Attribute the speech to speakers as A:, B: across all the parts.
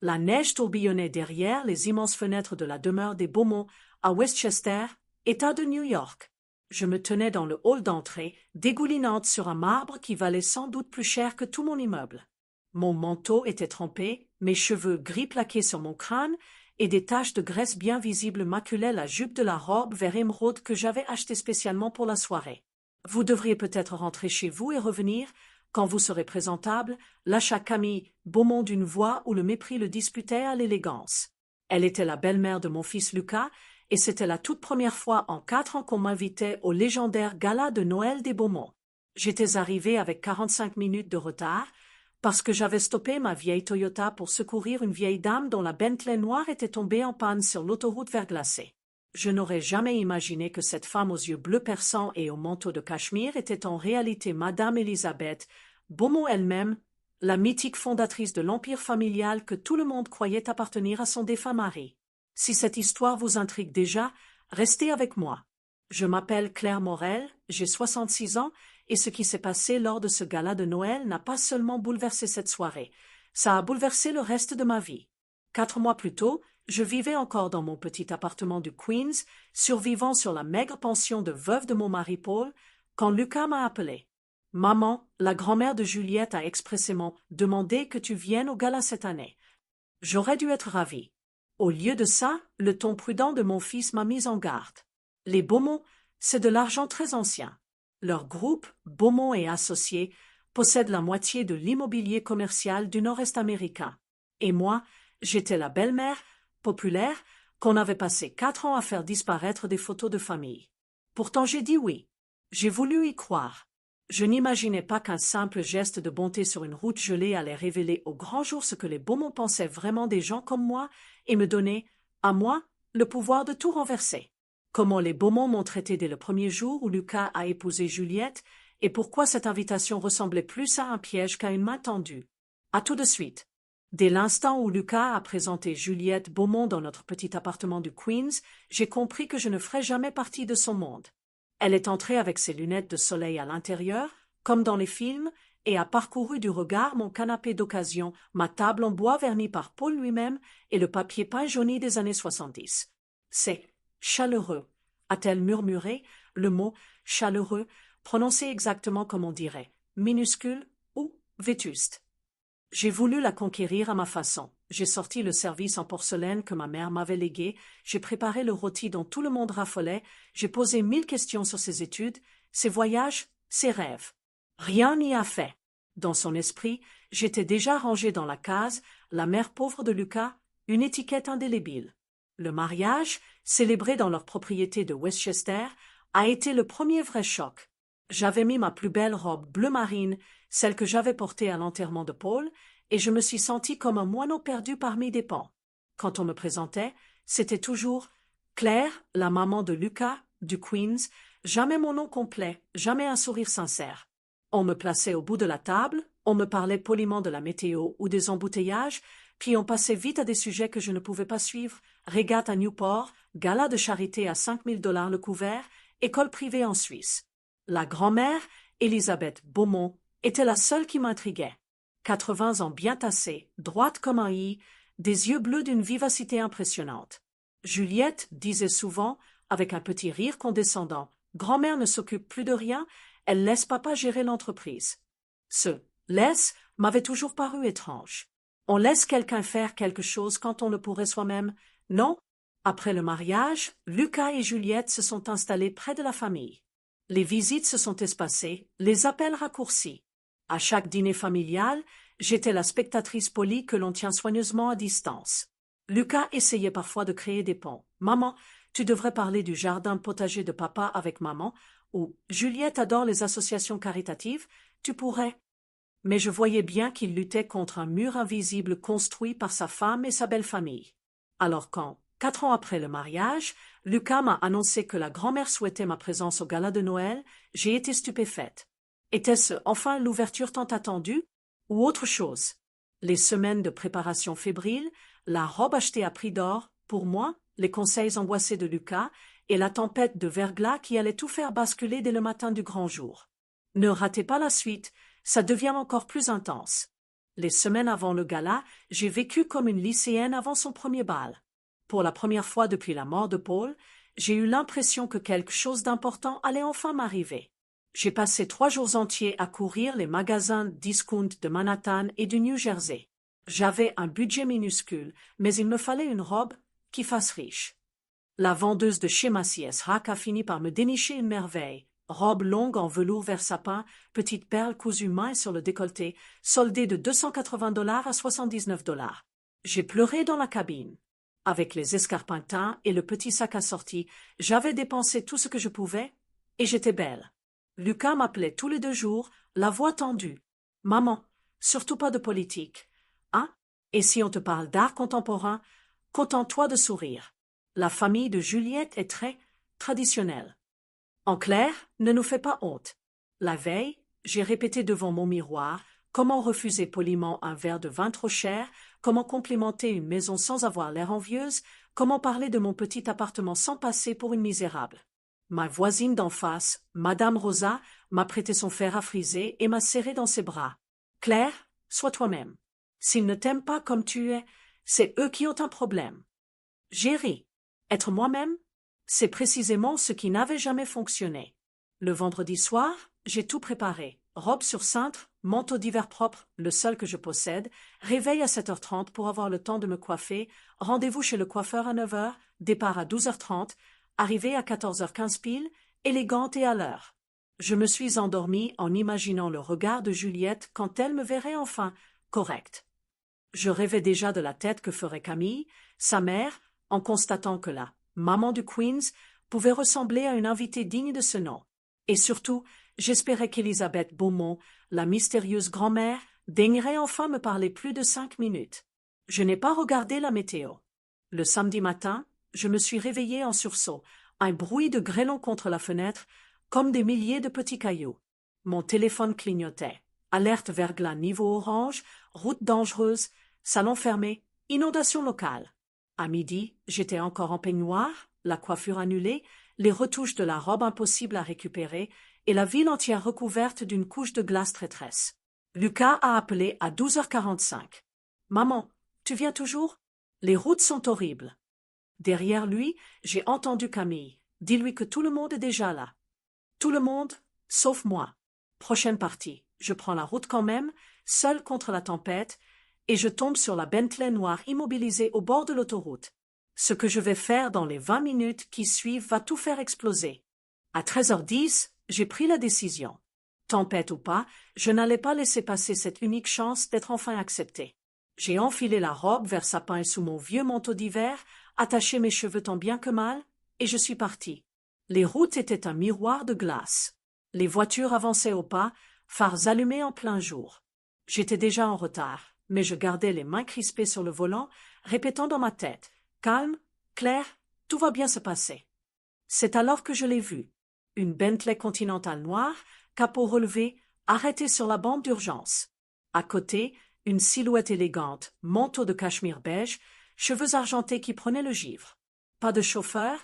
A: La neige tourbillonnait derrière les immenses fenêtres de la demeure des Beaumont à Westchester, État de New York. Je me tenais dans le hall d'entrée, dégoulinante sur un marbre qui valait sans doute plus cher que tout mon immeuble. Mon manteau était trempé, mes cheveux gris plaqués sur mon crâne, et des taches de graisse bien visibles maculaient la jupe de la robe vert émeraude que j'avais achetée spécialement pour la soirée. Vous devriez peut-être rentrer chez vous et revenir, quand vous serez présentable, lâcha Camille Beaumont d'une voix où le mépris le disputait à l'élégance. Elle était la belle-mère de mon fils Lucas, et c'était la toute première fois en 4 ans qu'on m'invitait au légendaire gala de Noël des Beaumont. J'étais arrivée avec 45 minutes de retard, parce que j'avais stoppé ma vieille Toyota pour secourir une vieille dame dont la Bentley noire était tombée en panne sur l'autoroute verglacée. Je n'aurais jamais imaginé que cette femme aux yeux bleus perçants et au manteau de cachemire était en réalité Madame Élisabeth Beaumont elle-même, la mythique fondatrice de l'empire familial que tout le monde croyait appartenir à son défunt mari. Si cette histoire vous intrigue déjà, restez avec moi. Je m'appelle Claire Morel, j'ai 66 ans, et ce qui s'est passé lors de ce gala de Noël n'a pas seulement bouleversé cette soirée, ça a bouleversé le reste de ma vie. 4 mois plus tôt, je vivais encore dans mon petit appartement du Queens, survivant sur la maigre pension de veuve de mon mari Paul, quand Lucas m'a appelé. « Maman, la grand-mère de Juliette a expressément demandé que tu viennes au gala cette année. » J'aurais dû être ravie. Au lieu de ça, le ton prudent de mon fils m'a mise en garde. Les Beaumont, c'est de l'argent très ancien. Leur groupe, Beaumont et Associés, possède la moitié de l'immobilier commercial du Nord-Est américain. Et moi, j'étais la belle-mère, populaire, qu'on avait passé 4 ans à faire disparaître des photos de famille. Pourtant j'ai dit oui. J'ai voulu y croire. Je n'imaginais pas qu'un simple geste de bonté sur une route gelée allait révéler au grand jour ce que les Beaumont pensaient vraiment des gens comme moi et me donner, à moi, le pouvoir de tout renverser. Comment les Beaumont m'ont traité dès le premier jour où Lucas a épousé Juliette et pourquoi cette invitation ressemblait plus à un piège qu'à une main tendue. À tout de suite. Dès l'instant où Lucas a présenté Juliette Beaumont dans notre petit appartement du Queens, j'ai compris que je ne ferais jamais partie de son monde. Elle est entrée avec ses lunettes de soleil à l'intérieur, comme dans les films, et a parcouru du regard mon canapé d'occasion, ma table en bois verni par Paul lui-même et le papier peint jauni des années 70. C'est chaleureux, a-t-elle murmuré, le mot chaleureux, prononcé exactement comme on dirait, minuscule ou vétuste. J'ai voulu la conquérir à ma façon. J'ai sorti le service en porcelaine que ma mère m'avait légué, j'ai préparé le rôti dont tout le monde raffolait, j'ai posé 1000 questions sur ses études, ses voyages, ses rêves. Rien n'y a fait. Dans son esprit, j'étais déjà rangée dans la case, la mère pauvre de Lucas, une étiquette indélébile. Le mariage, célébré dans leur propriété de Westchester, a été le premier vrai choc. J'avais mis ma plus belle robe bleu marine, celle que j'avais portée à l'enterrement de Paul, et je me suis sentie comme un moineau perdu parmi des pans. Quand on me présentait, c'était toujours Claire, la maman de Lucas, du Queens, jamais mon nom complet, jamais un sourire sincère. On me plaçait au bout de la table, on me parlait poliment de la météo ou des embouteillages, puis on passait vite à des sujets que je ne pouvais pas suivre, régate à Newport, gala de charité à $5000 le couvert, école privée en Suisse. La grand-mère, Élisabeth Beaumont, était la seule qui m'intriguait. 80 ans bien tassés, droite comme un i, des yeux bleus d'une vivacité impressionnante. Juliette disait souvent, avec un petit rire condescendant, « Grand-mère ne s'occupe plus de rien, elle laisse papa gérer l'entreprise. » Ce « laisse » m'avait toujours paru étrange. On laisse quelqu'un faire quelque chose quand on le pourrait soi-même, non? Après le mariage, Lucas et Juliette se sont installés près de la famille. Les visites se sont espacées, les appels raccourcis. À chaque dîner familial, j'étais la spectatrice polie que l'on tient soigneusement à distance. Lucas essayait parfois de créer des ponts. « Maman, tu devrais parler du jardin potager de papa avec maman » ou « Juliette adore les associations caritatives, tu pourrais ». Mais je voyais bien qu'il luttait contre un mur invisible construit par sa femme et sa belle famille. Alors quand, 4 ans après le mariage, Lucas m'a annoncé que la grand-mère souhaitait ma présence au gala de Noël, j'ai été stupéfaite. Était-ce enfin l'ouverture tant attendue ou autre chose? Les semaines de préparation fébrile, la robe achetée à prix d'or, pour moi, les conseils angoissés de Lucas et la tempête de verglas qui allait tout faire basculer dès le matin du grand jour. Ne ratez pas la suite, ça devient encore plus intense. Les semaines avant le gala, j'ai vécu comme une lycéenne avant son premier bal. Pour la première fois depuis la mort de Paul, j'ai eu l'impression que quelque chose d'important allait enfin m'arriver. J'ai passé 3 jours entiers à courir les magasins discount de Manhattan et du New Jersey. J'avais un budget minuscule, mais il me fallait une robe qui fasse riche. La vendeuse de chez Macy's Hack a fini par me dénicher une merveille. Robe longue en velours vert sapin, petite perle cousue main sur le décolleté, soldée de $280 à $79. J'ai pleuré dans la cabine. Avec les escarpintins et le petit sac assorti, j'avais dépensé tout ce que je pouvais, et j'étais belle. Lucas m'appelait tous les 2 jours, la voix tendue. « Maman, surtout pas de politique. Hein? Et si on te parle d'art contemporain, contente-toi de sourire. La famille de Juliette est très traditionnelle. En clair, ne nous fais pas honte. » La veille, j'ai répété devant mon miroir comment refuser poliment un verre de vin trop cher, comment complimenter une maison sans avoir l'air envieuse, comment parler de mon petit appartement sans passer pour une misérable. Ma voisine d'en face, Madame Rosa, m'a prêté son fer à friser et m'a serré dans ses bras. « Claire, sois toi-même. S'ils ne t'aiment pas comme tu es, c'est eux qui ont un problème. » J'ai ri. Être moi-même, c'est précisément ce qui n'avait jamais fonctionné. Le vendredi soir, j'ai tout préparé. Robe sur cintre, manteau d'hiver propre, le seul que je possède, réveil à 7h30 pour avoir le temps de me coiffer, rendez-vous chez le coiffeur à 9h, départ à 12h30, arrivée à 14h15 pile, élégante et à l'heure. Je me suis endormie en imaginant le regard de Juliette quand elle me verrait enfin correcte. Je rêvais déjà de la tête que ferait Camille, sa mère, en constatant que la maman du Queens pouvait ressembler à une invitée digne de ce nom. Et surtout, j'espérais qu'Elisabeth Beaumont, la mystérieuse grand-mère, daignerait enfin me parler plus de 5 minutes. Je n'ai pas regardé la météo. Le samedi matin, je me suis réveillée en sursaut, un bruit de grêlons contre la fenêtre, comme des milliers de petits cailloux. Mon téléphone clignotait. Alerte verglas niveau orange, route dangereuse, salon fermé, inondation locale. À midi, j'étais encore en peignoir, la coiffure annulée, les retouches de la robe impossible à récupérer et la ville entière recouverte d'une couche de glace traîtresse. Lucas a appelé à 12h45. « Maman, tu viens toujours? Les routes sont horribles. » Derrière lui, j'ai entendu Camille. « Dis-lui que tout le monde est déjà là. » Tout le monde, sauf moi. Prochaine partie. Je prends la route quand même, seule contre la tempête, et je tombe sur la Bentley noire immobilisée au bord de l'autoroute. Ce que je vais faire dans les 20 minutes qui suivent va tout faire exploser. À 13h10, j'ai pris la décision. Tempête ou pas, je n'allais pas laisser passer cette unique chance d'être enfin acceptée. J'ai enfilé la robe vers sapin sous mon vieux manteau d'hiver, attaché mes cheveux tant bien que mal, et je suis partie. Les routes étaient un miroir de glace. Les voitures avançaient au pas, phares allumés en plein jour. J'étais déjà en retard, mais je gardais les mains crispées sur le volant, répétant dans ma tête « Calme, Claire, tout va bien se passer. » C'est alors que je l'ai vue. Une Bentley Continental noire, capot relevé, arrêtée sur la bande d'urgence. À côté, une silhouette élégante, manteau de cachemire beige, cheveux argentés qui prenaient le givre. Pas de chauffeur,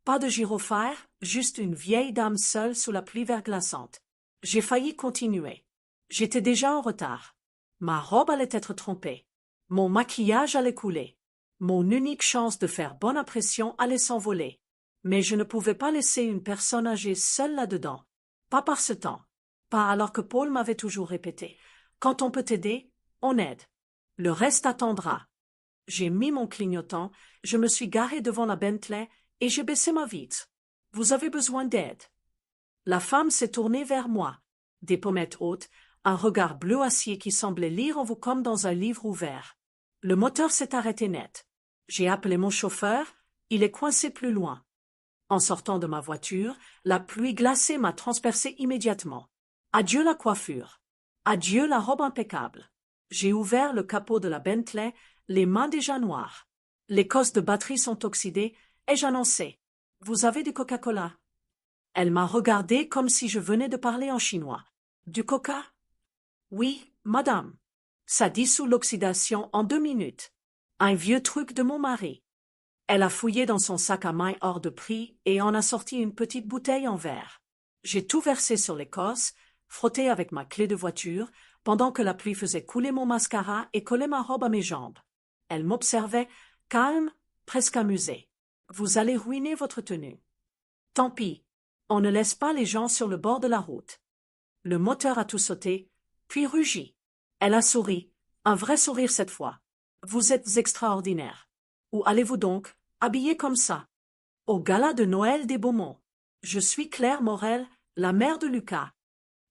A: pas de gyrophare, juste une vieille dame seule sous la pluie verglaçante. J'ai failli continuer. J'étais déjà en retard. Ma robe allait être trompée. Mon maquillage allait couler. Mon unique chance de faire bonne impression allait s'envoler. Mais je ne pouvais pas laisser une personne âgée seule là-dedans. Pas par ce temps. Pas alors que Paul m'avait toujours répété. Quand on peut t'aider, on aide. Le reste attendra. J'ai mis mon clignotant, je me suis garée devant la Bentley et j'ai baissé ma vitre. Vous avez besoin d'aide. La femme s'est tournée vers moi. Des pommettes hautes, un regard bleu acier qui semblait lire en vous comme dans un livre ouvert. Le moteur s'est arrêté net. J'ai appelé mon chauffeur, il est coincé plus loin. En sortant de ma voiture, la pluie glacée m'a transpercé immédiatement. Adieu la coiffure. Adieu la robe impeccable. J'ai ouvert le capot de la Bentley, les mains déjà noires. Les cosses de batterie sont oxydées, ai-je annoncé. Vous avez du Coca-Cola? Elle m'a regardé comme si je venais de parler en chinois. Du coca? Oui, madame. Ça dissout l'oxydation en 2 minutes. Un vieux truc de mon mari. Elle a fouillé dans son sac à main hors de prix et en a sorti une petite bouteille en verre. J'ai tout versé sur l'écosse, frotté avec ma clé de voiture, pendant que la pluie faisait couler mon mascara et collait ma robe à mes jambes. Elle m'observait, calme, presque amusée. « Vous allez ruiner votre tenue. »« Tant pis, on ne laisse pas les gens sur le bord de la route. » Le moteur a tout sauté, puis rugit. Elle a souri, un vrai sourire cette fois. « Vous êtes extraordinaire. Où allez-vous donc, habillée comme ça? »« Au gala de Noël des Beaumont. Je suis Claire Morel, la mère de Lucas. »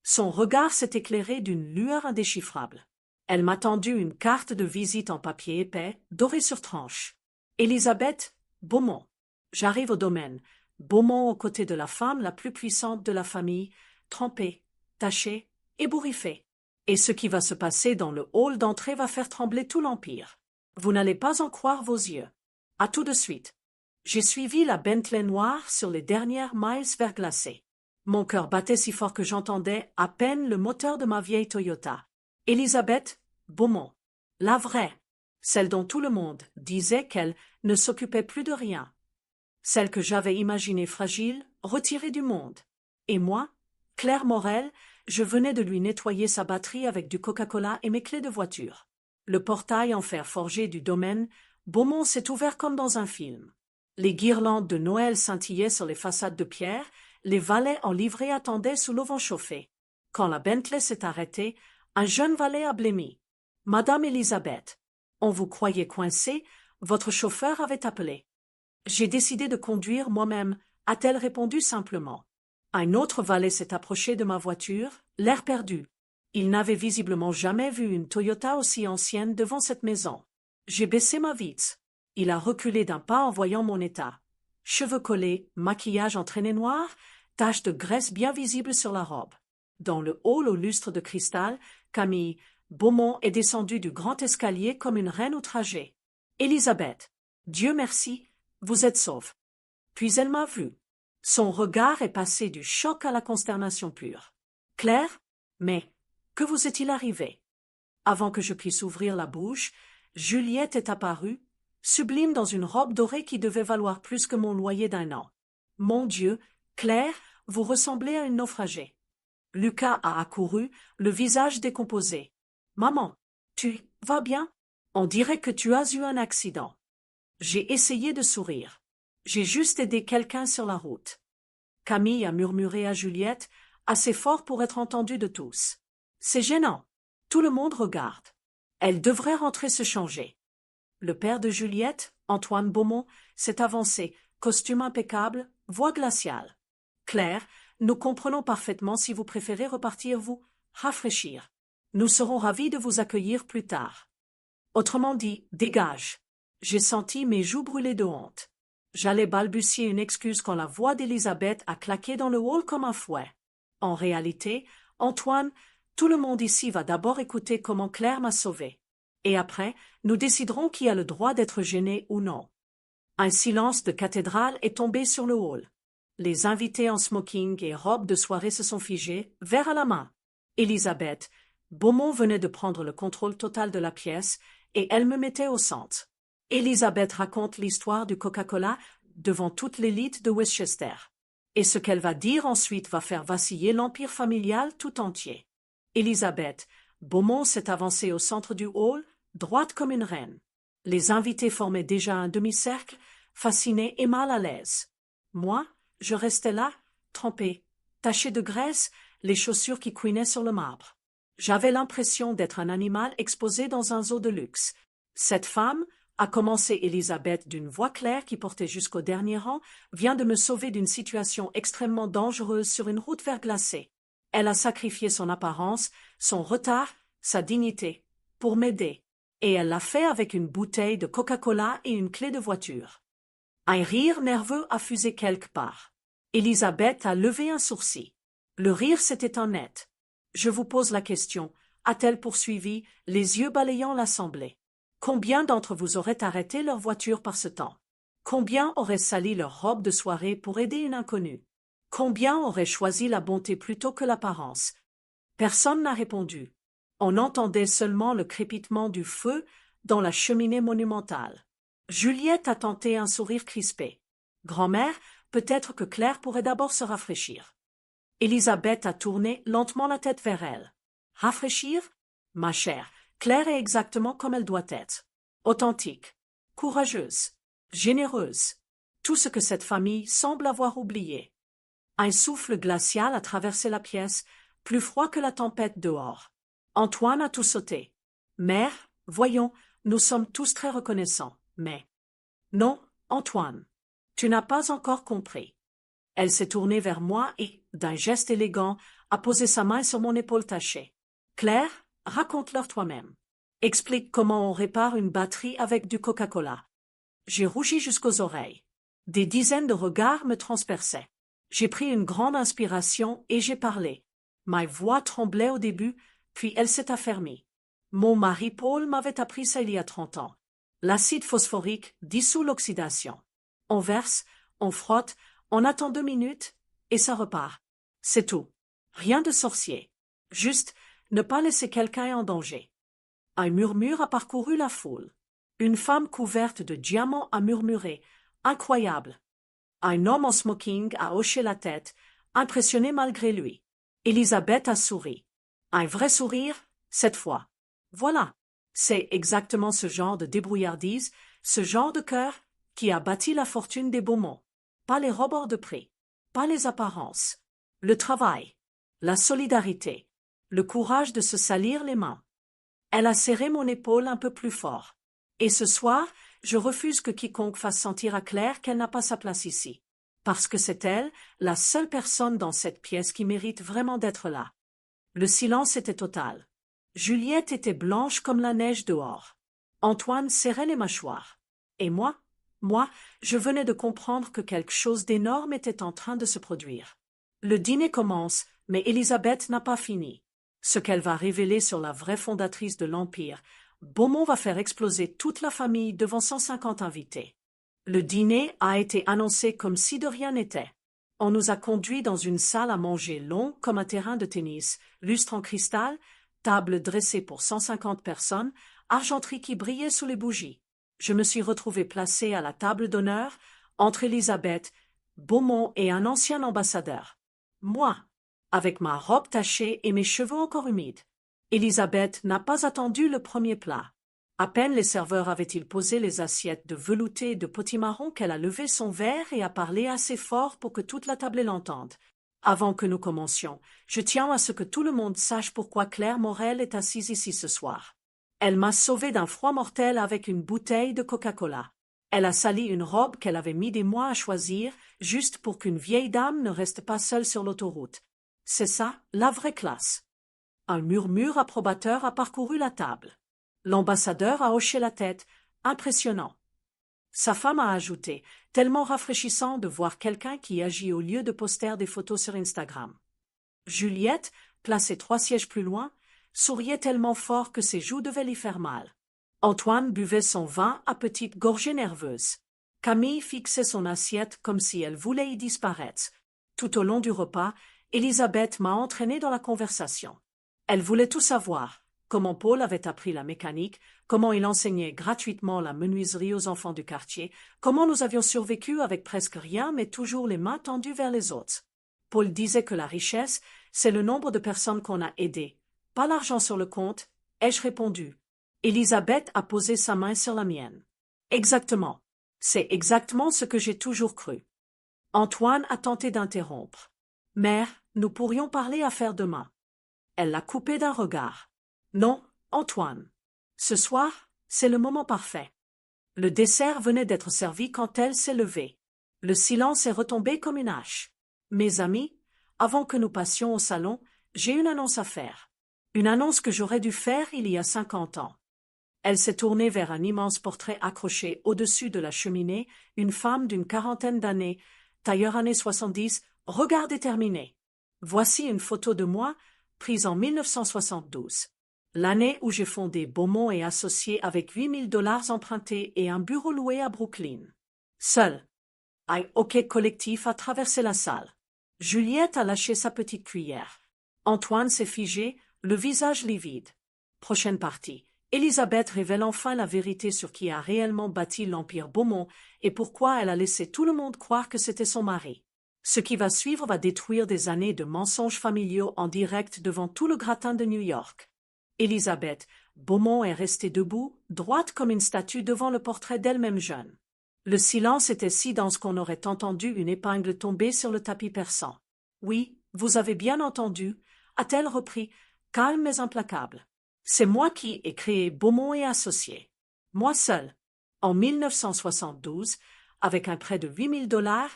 A: Son regard s'est éclairé d'une lueur indéchiffrable. Elle m'a tendu une carte de visite en papier épais, doré sur tranche. Élisabeth Beaumont. J'arrive au domaine. Beaumont aux côtés de la femme la plus puissante de la famille, trempée, tachée, ébouriffée. Et ce qui va se passer dans le hall d'entrée va faire trembler tout l'Empire. Vous n'allez pas en croire vos yeux. À tout de suite. J'ai suivi la Bentley noire sur les dernières miles verglacées. Mon cœur battait si fort que j'entendais à peine le moteur de ma vieille Toyota. Élisabeth Beaumont. La vraie. Celle dont tout le monde disait qu'elle ne s'occupait plus de rien. Celle que j'avais imaginée fragile, retirée du monde. Et moi, Claire Morel, je venais de lui nettoyer sa batterie avec du Coca-Cola et mes clés de voiture. Le portail en fer forgé du domaine Beaumont s'est ouvert comme dans un film. Les guirlandes de Noël scintillaient sur les façades de pierre, les valets en livrée attendaient sous l'auvent chauffé. Quand la Bentley s'est arrêtée, un jeune valet a blêmi. « Madame Élisabeth, on vous croyait coincée, votre chauffeur avait appelé. »« J'ai décidé de conduire moi-même, a-t-elle répondu simplement. Un autre valet s'est approché de ma voiture, l'air perdu. Il n'avait visiblement jamais vu une Toyota aussi ancienne devant cette maison. J'ai baissé ma vitre. Il a reculé d'un pas en voyant mon état. Cheveux collés, maquillage en traînée noire, taches de graisse bien visibles sur la robe. Dans le hall au lustre de cristal, Camille Beaumont est descendue du grand escalier comme une reine outragée. « Élisabeth, Dieu merci, vous êtes sauve. » Puis elle m'a vue. Son regard est passé du choc à la consternation pure. « Claire, mais que vous est-il arrivé ?» Avant que je puisse ouvrir la bouche, Juliette est apparue, sublime dans une robe dorée qui devait valoir plus que mon loyer d'1 an. « Mon Dieu, Claire, vous ressemblez à une naufragée. » Lucas a accouru, le visage décomposé. « Maman, tu vas bien? On dirait que tu as eu un accident. » J'ai essayé de sourire. J'ai juste aidé quelqu'un sur la route. Camille a murmuré à Juliette, assez fort pour être entendue de tous. « C'est gênant. Tout le monde regarde. Elle devrait rentrer se changer. » Le père de Juliette, Antoine Beaumont, s'est avancé, costume impeccable, voix glaciale. « Claire, nous comprenons parfaitement si vous préférez repartir vous rafraîchir. Nous serons ravis de vous accueillir plus tard. » Autrement dit, dégage. J'ai senti mes joues brûler de honte. J'allais balbutier une excuse quand la voix d'Élisabeth a claqué dans le hall comme un fouet. En réalité, Antoine, tout le monde ici va d'abord écouter comment Claire m'a sauvé. Et après, nous déciderons qui a le droit d'être gêné ou non. Un silence de cathédrale est tombé sur le hall. Les invités en smoking et robes de soirée se sont figés, verre à la main. Élisabeth Beaumont venait de prendre le contrôle total de la pièce et elle me mettait au centre. Élisabeth raconte l'histoire du Coca-Cola devant toute l'élite de Westchester. Et ce qu'elle va dire ensuite va faire vaciller l'empire familial tout entier. Élisabeth Beaumont s'est avancée au centre du hall, droite comme une reine. Les invités formaient déjà un demi-cercle, fascinés et mal à l'aise. Moi, je restais là, trempée, tachée de graisse, les chaussures qui couinaient sur le marbre. J'avais l'impression d'être un animal exposé dans un zoo de luxe. Cette femme, a commencé Élisabeth d'une voix claire qui portait jusqu'au dernier rang, vient de me sauver d'une situation extrêmement dangereuse sur une route verglacée. Elle a sacrifié son apparence, son retard, sa dignité, pour m'aider. Et elle l'a fait avec une bouteille de Coca-Cola et une clé de voiture. Un rire nerveux a fusé quelque part. Élisabeth a levé un sourcil. Le rire s'est éteint net. Je vous pose la question, a-t-elle poursuivi, les yeux balayant l'assemblée. Combien d'entre vous auraient arrêté leur voiture par ce temps? Combien auraient sali leur robe de soirée pour aider une inconnue? Combien auraient choisi la bonté plutôt que l'apparence? Personne n'a répondu. On entendait seulement le crépitement du feu dans la cheminée monumentale. Juliette a tenté un sourire crispé. « Grand-mère, peut-être que Claire pourrait d'abord se rafraîchir. » Élisabeth a tourné lentement la tête vers elle. « Rafraîchir? Ma chère, Claire est exactement comme elle doit être. Authentique, courageuse, généreuse. Tout ce que cette famille semble avoir oublié. Un souffle glacial a traversé la pièce, plus froid que la tempête dehors. Antoine a tout sauté. Mère, voyons, nous sommes tous très reconnaissants, mais… Non, Antoine, tu n'as pas encore compris. Elle s'est tournée vers moi et, d'un geste élégant, a posé sa main sur mon épaule tachée. Claire, raconte-leur toi-même. Explique comment on répare une batterie avec du Coca-Cola. J'ai rougi jusqu'aux oreilles. Des dizaines de regards me transperçaient. J'ai pris une grande inspiration et j'ai parlé. Ma voix tremblait au début, puis elle s'est affermie. Mon mari Paul m'avait appris ça il y a 30 ans. L'acide phosphorique dissout l'oxydation. On verse, on frotte, on attend 2 minutes, et ça repart. C'est tout. Rien de sorcier. Juste ne pas laisser quelqu'un en danger. Un murmure a parcouru la foule. Une femme couverte de diamants a murmuré. Incroyable. Un homme en smoking a hoché la tête, impressionné malgré lui. Elisabeth a souri. Un vrai sourire, cette fois. Voilà. C'est exactement ce genre de débrouillardise, ce genre de cœur, qui a bâti la fortune des Beaumont. Pas les robes hors de prix, pas les apparences. Le travail, la solidarité, le courage de se salir les mains. Elle a serré mon épaule un peu plus fort. Et ce soir, je refuse que quiconque fasse sentir à Claire qu'elle n'a pas sa place ici. Parce que c'est elle, la seule personne dans cette pièce qui mérite vraiment d'être là. Le silence était total. Juliette était blanche comme la neige dehors. Antoine serrait les mâchoires. Et moi, je venais de comprendre que quelque chose d'énorme était en train de se produire. Le dîner commence, mais Elisabeth n'a pas fini. Ce qu'elle va révéler sur la vraie fondatrice de l'Empire, Beaumont va faire exploser toute la famille devant 150 invités. Le dîner a été annoncé comme si de rien n'était. On nous a conduits dans une salle à manger long comme un terrain de tennis, lustre en cristal, table dressée pour 150 personnes, argenterie qui brillait sous les bougies. Je me suis retrouvée placée à la table d'honneur, entre Elisabeth, Beaumont et un ancien ambassadeur. Moi, avec ma robe tachée et mes cheveux encore humides. Elisabeth n'a pas attendu le premier plat. À peine les serveurs avaient-ils posé les assiettes de velouté et de potimarron qu'elle a levé son verre et a parlé assez fort pour que toute la table l'entende. Avant que nous commencions, je tiens à ce que tout le monde sache pourquoi Claire Morel est assise ici ce soir. Elle m'a sauvée d'un froid mortel avec une bouteille de Coca-Cola. Elle a sali une robe qu'elle avait mis des mois à choisir, juste pour qu'une vieille dame ne reste pas seule sur l'autoroute. C'est ça, la vraie classe. Un murmure approbateur a parcouru la table. L'ambassadeur a hoché la tête, impressionnant. Sa femme a ajouté, tellement rafraîchissant de voir quelqu'un qui agit au lieu de poster des photos sur Instagram. Juliette, placée 3 sièges plus loin, souriait tellement fort que ses joues devaient lui faire mal. Antoine buvait son vin à petites gorgées nerveuses. Camille fixait son assiette comme si elle voulait y disparaître. Tout au long du repas, Elisabeth m'a entraînée dans la conversation. Elle voulait tout savoir. Comment Paul avait appris la mécanique, comment il enseignait gratuitement la menuiserie aux enfants du quartier, comment nous avions survécu avec presque rien mais toujours les mains tendues vers les autres. Paul disait que la richesse, c'est le nombre de personnes qu'on a aidées, pas l'argent sur le compte, ai-je répondu. Elisabeth a posé sa main sur la mienne. Exactement. C'est exactement ce que j'ai toujours cru. Antoine a tenté d'interrompre. Mère, nous pourrions parler affaires demain. Elle l'a coupé d'un regard. Non, Antoine. Ce soir, c'est le moment parfait. Le dessert venait d'être servi quand elle s'est levée. Le silence est retombé comme une hache. Mes amis, avant que nous passions au salon, j'ai une annonce à faire. Une annonce que j'aurais dû faire il y a 50 ans. Elle s'est tournée vers un immense portrait accroché au-dessus de la cheminée, une femme d'une 40aine d'années, tailleur années 70, regard déterminé. Voici une photo de moi, prise en 1972. L'année où j'ai fondé Beaumont et Associés avec $8 000 empruntés et un bureau loué à Brooklyn. Seul. Un hoquet collectif a traversé la salle. Juliette a lâché sa petite cuillère. Antoine s'est figé, le visage livide. Prochaine partie. Elisabeth révèle enfin la vérité sur qui a réellement bâti l'Empire Beaumont et pourquoi elle a laissé tout le monde croire que c'était son mari. Ce qui va suivre va détruire des années de mensonges familiaux en direct devant tout le gratin de New York. Elisabeth Beaumont est restée debout, droite comme une statue devant le portrait d'elle-même jeune. Le silence était si dense qu'on aurait entendu une épingle tomber sur le tapis persan. « Oui, vous avez bien entendu, a-t-elle repris, calme mais implacable. C'est moi qui ai créé Beaumont et Associés. Moi seul. En 1972, avec un prêt de 8 000 $,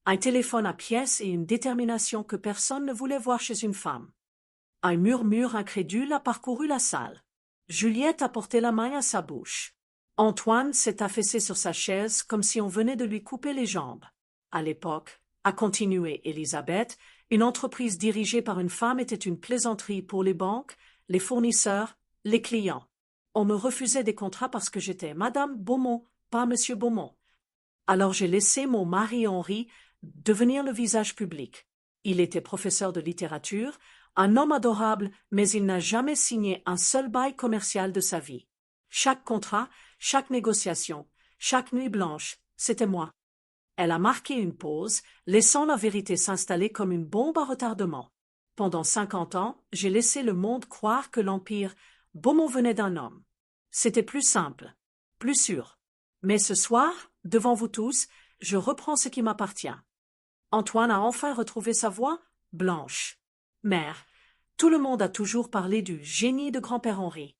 A: un téléphone à pièces et une détermination que personne ne voulait voir chez une femme. » Un murmure incrédule a parcouru la salle. Juliette a porté la main à sa bouche. Antoine s'est affaissé sur sa chaise comme si on venait de lui couper les jambes. À l'époque, a continué Elisabeth, une entreprise dirigée par une femme était une plaisanterie pour les banques, les fournisseurs, les clients. On me refusait des contrats parce que j'étais Madame Beaumont, pas Monsieur Beaumont. Alors j'ai laissé mon mari Henri devenir le visage public. Il était professeur de littérature, un homme adorable, mais il n'a jamais signé un seul bail commercial de sa vie. Chaque contrat, chaque négociation, chaque nuit blanche, c'était moi. Elle a marqué une pause, laissant la vérité s'installer comme une bombe à retardement. Pendant 50 ans, j'ai laissé le monde croire que l'empire Beaumont venait d'un homme. C'était plus simple, plus sûr. Mais ce soir, devant vous tous, je reprends ce qui m'appartient. Antoine a enfin retrouvé sa voix, blanche. Mère, tout le monde a toujours parlé du génie de grand-père Henri.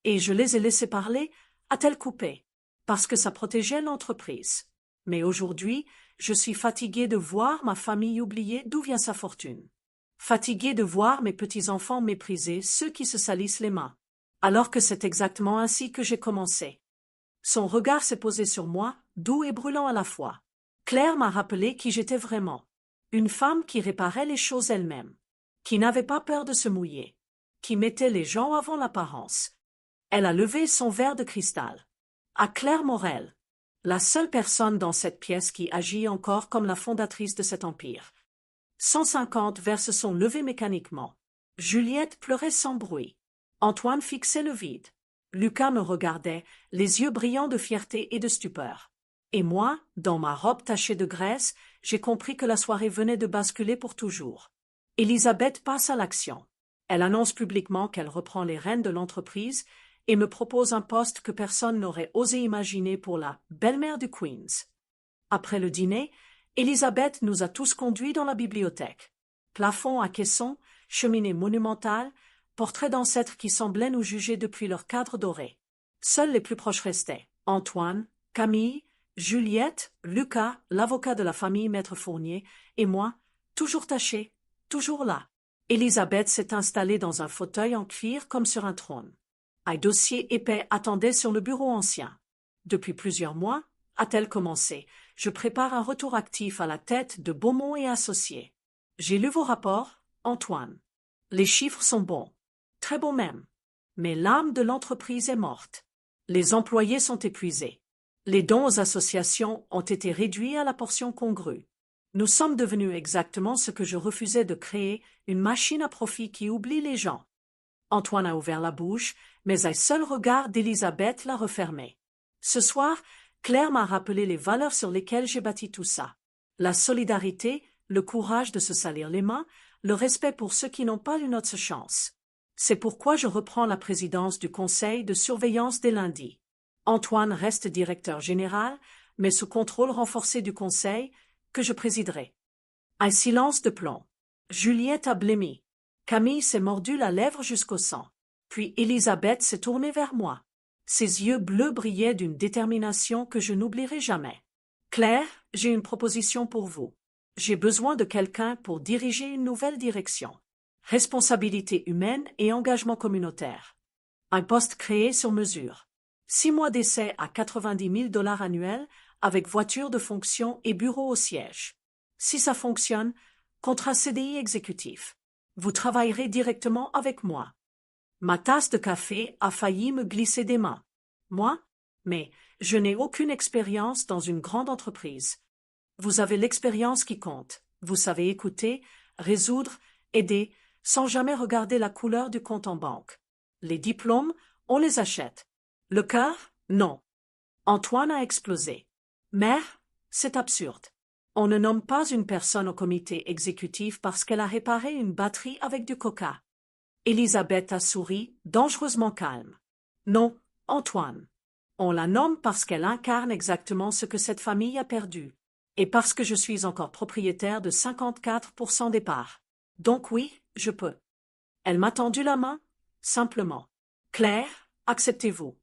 A: Et je les ai laissés parler, a-t-elle coupé, parce que ça protégeait l'entreprise. Mais aujourd'hui, je suis fatiguée de voir ma famille oublier d'où vient sa fortune. Fatiguée de voir mes petits-enfants mépriser ceux qui se salissent les mains. Alors que c'est exactement ainsi que j'ai commencé. Son regard s'est posé sur moi, doux et brûlant à la fois. Claire m'a rappelé qui j'étais vraiment. Une femme qui réparait les choses elle-même. Qui n'avait pas peur de se mouiller. Qui mettait les gens avant l'apparence. Elle a levé son verre de cristal. À Claire Morel, la seule personne dans cette pièce qui agit encore comme la fondatrice de cet empire. 150 verres se sont levés mécaniquement. Juliette pleurait sans bruit. Antoine fixait le vide. Lucas me regardait, les yeux brillants de fierté et de stupeur. Et moi, dans ma robe tachée de graisse, j'ai compris que la soirée venait de basculer pour toujours. Elisabeth passe à l'action. Elle annonce publiquement qu'elle reprend les rênes de l'entreprise et me propose un poste que personne n'aurait osé imaginer pour la belle-mère du Queens. Après le dîner, Elisabeth nous a tous conduits dans la bibliothèque. Plafond à caissons, cheminée monumentale, portraits d'ancêtres qui semblaient nous juger depuis leur cadre doré. Seuls les plus proches restaient. Antoine, Camille, Juliette, Lucas, l'avocat de la famille Maître Fournier, et moi, toujours tachés, toujours là. Elisabeth s'est installée dans un fauteuil en cuir comme sur un trône. Un dossier épais attendait sur le bureau ancien. Depuis plusieurs mois, a-t-elle commencé, je prépare un retour actif à la tête de Beaumont et Associés. J'ai lu vos rapports, Antoine. Les chiffres sont bons. Très bons même. Mais l'âme de l'entreprise est morte. Les employés sont épuisés. Les dons aux associations ont été réduits à la portion congrue. Nous sommes devenus exactement ce que je refusais de créer, une machine à profit qui oublie les gens. Antoine a ouvert la bouche, mais un seul regard d'Elisabeth l'a refermé. Ce soir, Claire m'a rappelé les valeurs sur lesquelles j'ai bâti tout ça. La solidarité, le courage de se salir les mains, le respect pour ceux qui n'ont pas une autre chance. C'est pourquoi je reprends la présidence du conseil de surveillance dès lundi. Antoine reste directeur général, mais sous contrôle renforcé du conseil, que je présiderai. Un silence de plomb. Juliette a blêmi. Camille s'est mordu la lèvre jusqu'au sang. Puis Elisabeth s'est tournée vers moi. Ses yeux bleus brillaient d'une détermination que je n'oublierai jamais. Claire, j'ai une proposition pour vous. J'ai besoin de quelqu'un pour diriger une nouvelle direction. Responsabilité humaine et engagement communautaire. Un poste créé sur mesure. 6 mois d'essai à 90 000 $ annuels avec voiture de fonction et bureau au siège. Si ça fonctionne, contrat CDI exécutif. Vous travaillerez directement avec moi. Ma tasse de café a failli me glisser des mains. Moi? Mais je n'ai aucune expérience dans une grande entreprise. Vous avez l'expérience qui compte. Vous savez écouter, résoudre, aider, sans jamais regarder la couleur du compte en banque. Les diplômes, on les achète. Le cœur? Non. Antoine a explosé. Mère, c'est absurde. On ne nomme pas une personne au comité exécutif parce qu'elle a réparé une batterie avec du coca. Elisabeth a souri, dangereusement calme. Non, Antoine. On la nomme parce qu'elle incarne exactement ce que cette famille a perdu. Et parce que je suis encore propriétaire de 54% des parts. Donc oui, je peux. Elle m'a tendu la main, simplement. Claire, acceptez-vous?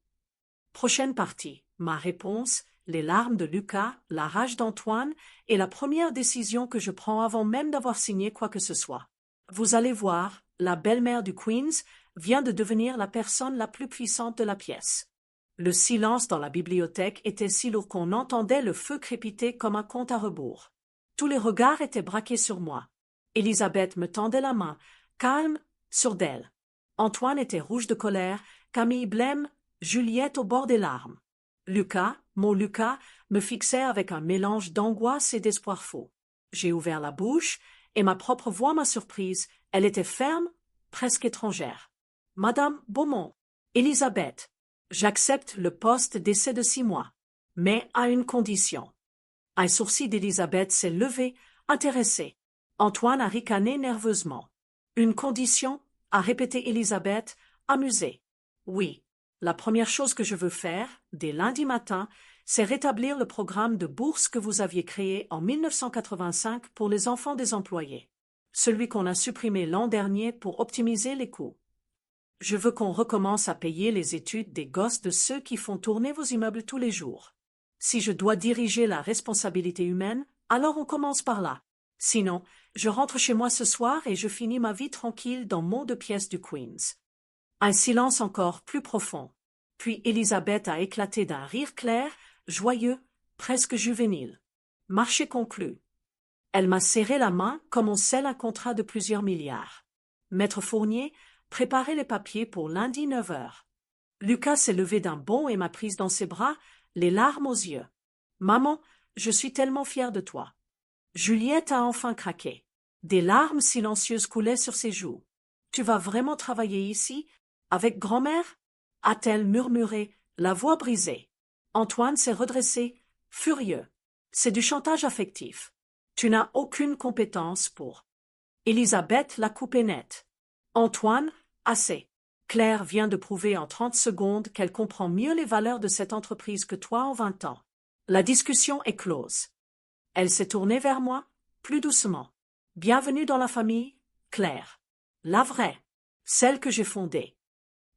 A: Prochaine partie. Ma réponse, les larmes de Lucas, la rage d'Antoine et la première décision que je prends avant même d'avoir signé quoi que ce soit. Vous allez voir, la belle-mère du Queens vient de devenir la personne la plus puissante de la pièce. Le silence dans la bibliothèque était si lourd qu'on entendait le feu crépiter comme un compte à rebours. Tous les regards étaient braqués sur moi. Elisabeth me tendait la main, calme, sourde d'elle. Antoine était rouge de colère, Camille blême, Juliette au bord des larmes. Lucas, mon Lucas, me fixait avec un mélange d'angoisse et d'espoir faux. J'ai ouvert la bouche, et ma propre voix m'a surprise. Elle était ferme, presque étrangère. Madame Beaumont, Elisabeth, j'accepte le poste d'essai de 6 mois, mais à une condition. Un sourcil d'Elisabeth s'est levé, intéressé. Antoine a ricané nerveusement. Une condition, a répété Elisabeth, amusée. Oui, la première chose que je veux faire, dès lundi matin, c'est rétablir le programme de bourse que vous aviez créé en 1985 pour les enfants des employés. Celui qu'on a supprimé l'an dernier pour optimiser les coûts. Je veux qu'on recommence à payer les études des gosses de ceux qui font tourner vos immeubles tous les jours. Si je dois diriger la responsabilité humaine, alors on commence par là. Sinon, je rentre chez moi ce soir et je finis ma vie tranquille dans mon 2 pièces du Queens. Un silence encore plus profond. Puis Elisabeth a éclaté d'un rire clair, joyeux, presque juvénile. Marché conclu. Elle m'a serré la main comme on scelle un contrat de plusieurs milliards. Maître Fournier, préparez les papiers pour lundi 9 heures. Lucas s'est levé d'un bond et m'a prise dans ses bras, les larmes aux yeux. Maman, je suis tellement fière de toi. Juliette a enfin craqué. Des larmes silencieuses coulaient sur ses joues. Tu vas vraiment travailler ici, avec grand-mère? A-t-elle murmuré, la voix brisée. Antoine s'est redressé, furieux. C'est du chantage affectif. Tu n'as aucune compétence pour. Elisabeth l'a coupé net. Antoine, assez. Claire vient de prouver en 30 secondes qu'elle comprend mieux les valeurs de cette entreprise que toi en 20 ans. La discussion est close. Elle s'est tournée vers moi, plus doucement. Bienvenue dans la famille, Claire. La vraie. Celle que j'ai fondée.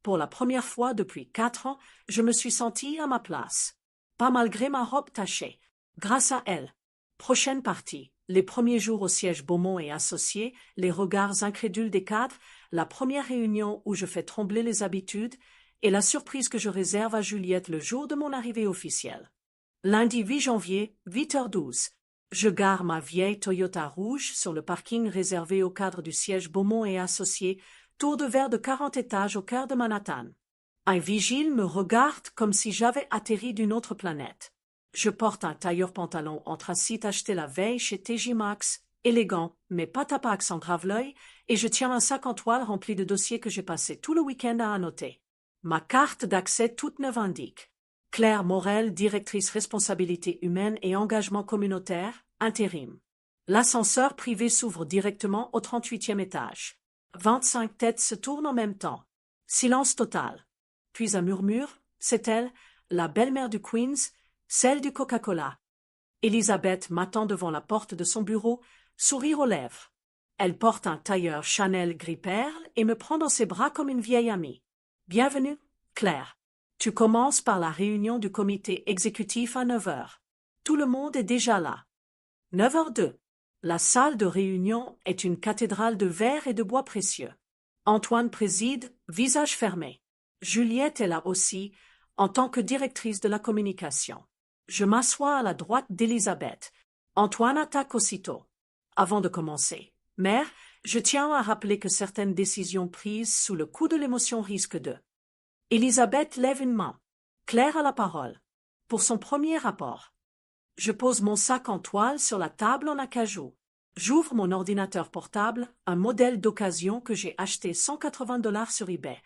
A: Pour la première fois depuis 4 ans, je me suis sentie à ma place. Pas malgré ma robe tachée. Grâce à elle. Prochaine partie. Les premiers jours au siège Beaumont et associés, les regards incrédules des cadres, la première réunion où je fais trembler les habitudes et la surprise que je réserve à Juliette le jour de mon arrivée officielle. Lundi 8 janvier, 8h12. Je gare ma vieille Toyota rouge sur le parking réservé aux cadres du siège Beaumont et associés, tour de verre de 40 étages au cœur de Manhattan. Un vigile me regarde comme si j'avais atterri d'une autre planète. Je porte un tailleur-pantalon anthracite acheté la veille chez TJ Maxx, élégant, mais pas tapax en grave-l'œil, et je tiens un sac en toile rempli de dossiers que j'ai passé tout le week-end à annoter. Ma carte d'accès toute neuve indique. Claire Morel, directrice responsabilité humaine et engagement communautaire, intérim. L'ascenseur privé s'ouvre directement au 38e étage. 25 têtes se tournent en même temps. Silence total. Puis un murmure, c'est elle, la belle-mère du Queens, celle du Coca-Cola. Elisabeth m'attend devant la porte de son bureau, sourire aux lèvres. Elle porte un tailleur Chanel gris perle et me prend dans ses bras comme une vieille amie. Bienvenue, Claire. Tu commences par la réunion du comité exécutif à 9 heures. Tout le monde est déjà là. 9h02. La salle de réunion est une cathédrale de verre et de bois précieux. Antoine préside, visage fermé. Juliette est là aussi, en tant que directrice de la communication. Je m'assois à la droite d'Elisabeth. Antoine attaque aussitôt. Avant de commencer. Mère, je tiens à rappeler que certaines décisions prises sous le coup de l'émotion risquent de. Elisabeth lève une main. Claire a la parole. Pour son premier rapport. Je pose mon sac en toile sur la table en acajou. J'ouvre mon ordinateur portable, un modèle d'occasion que j'ai acheté $180 sur eBay.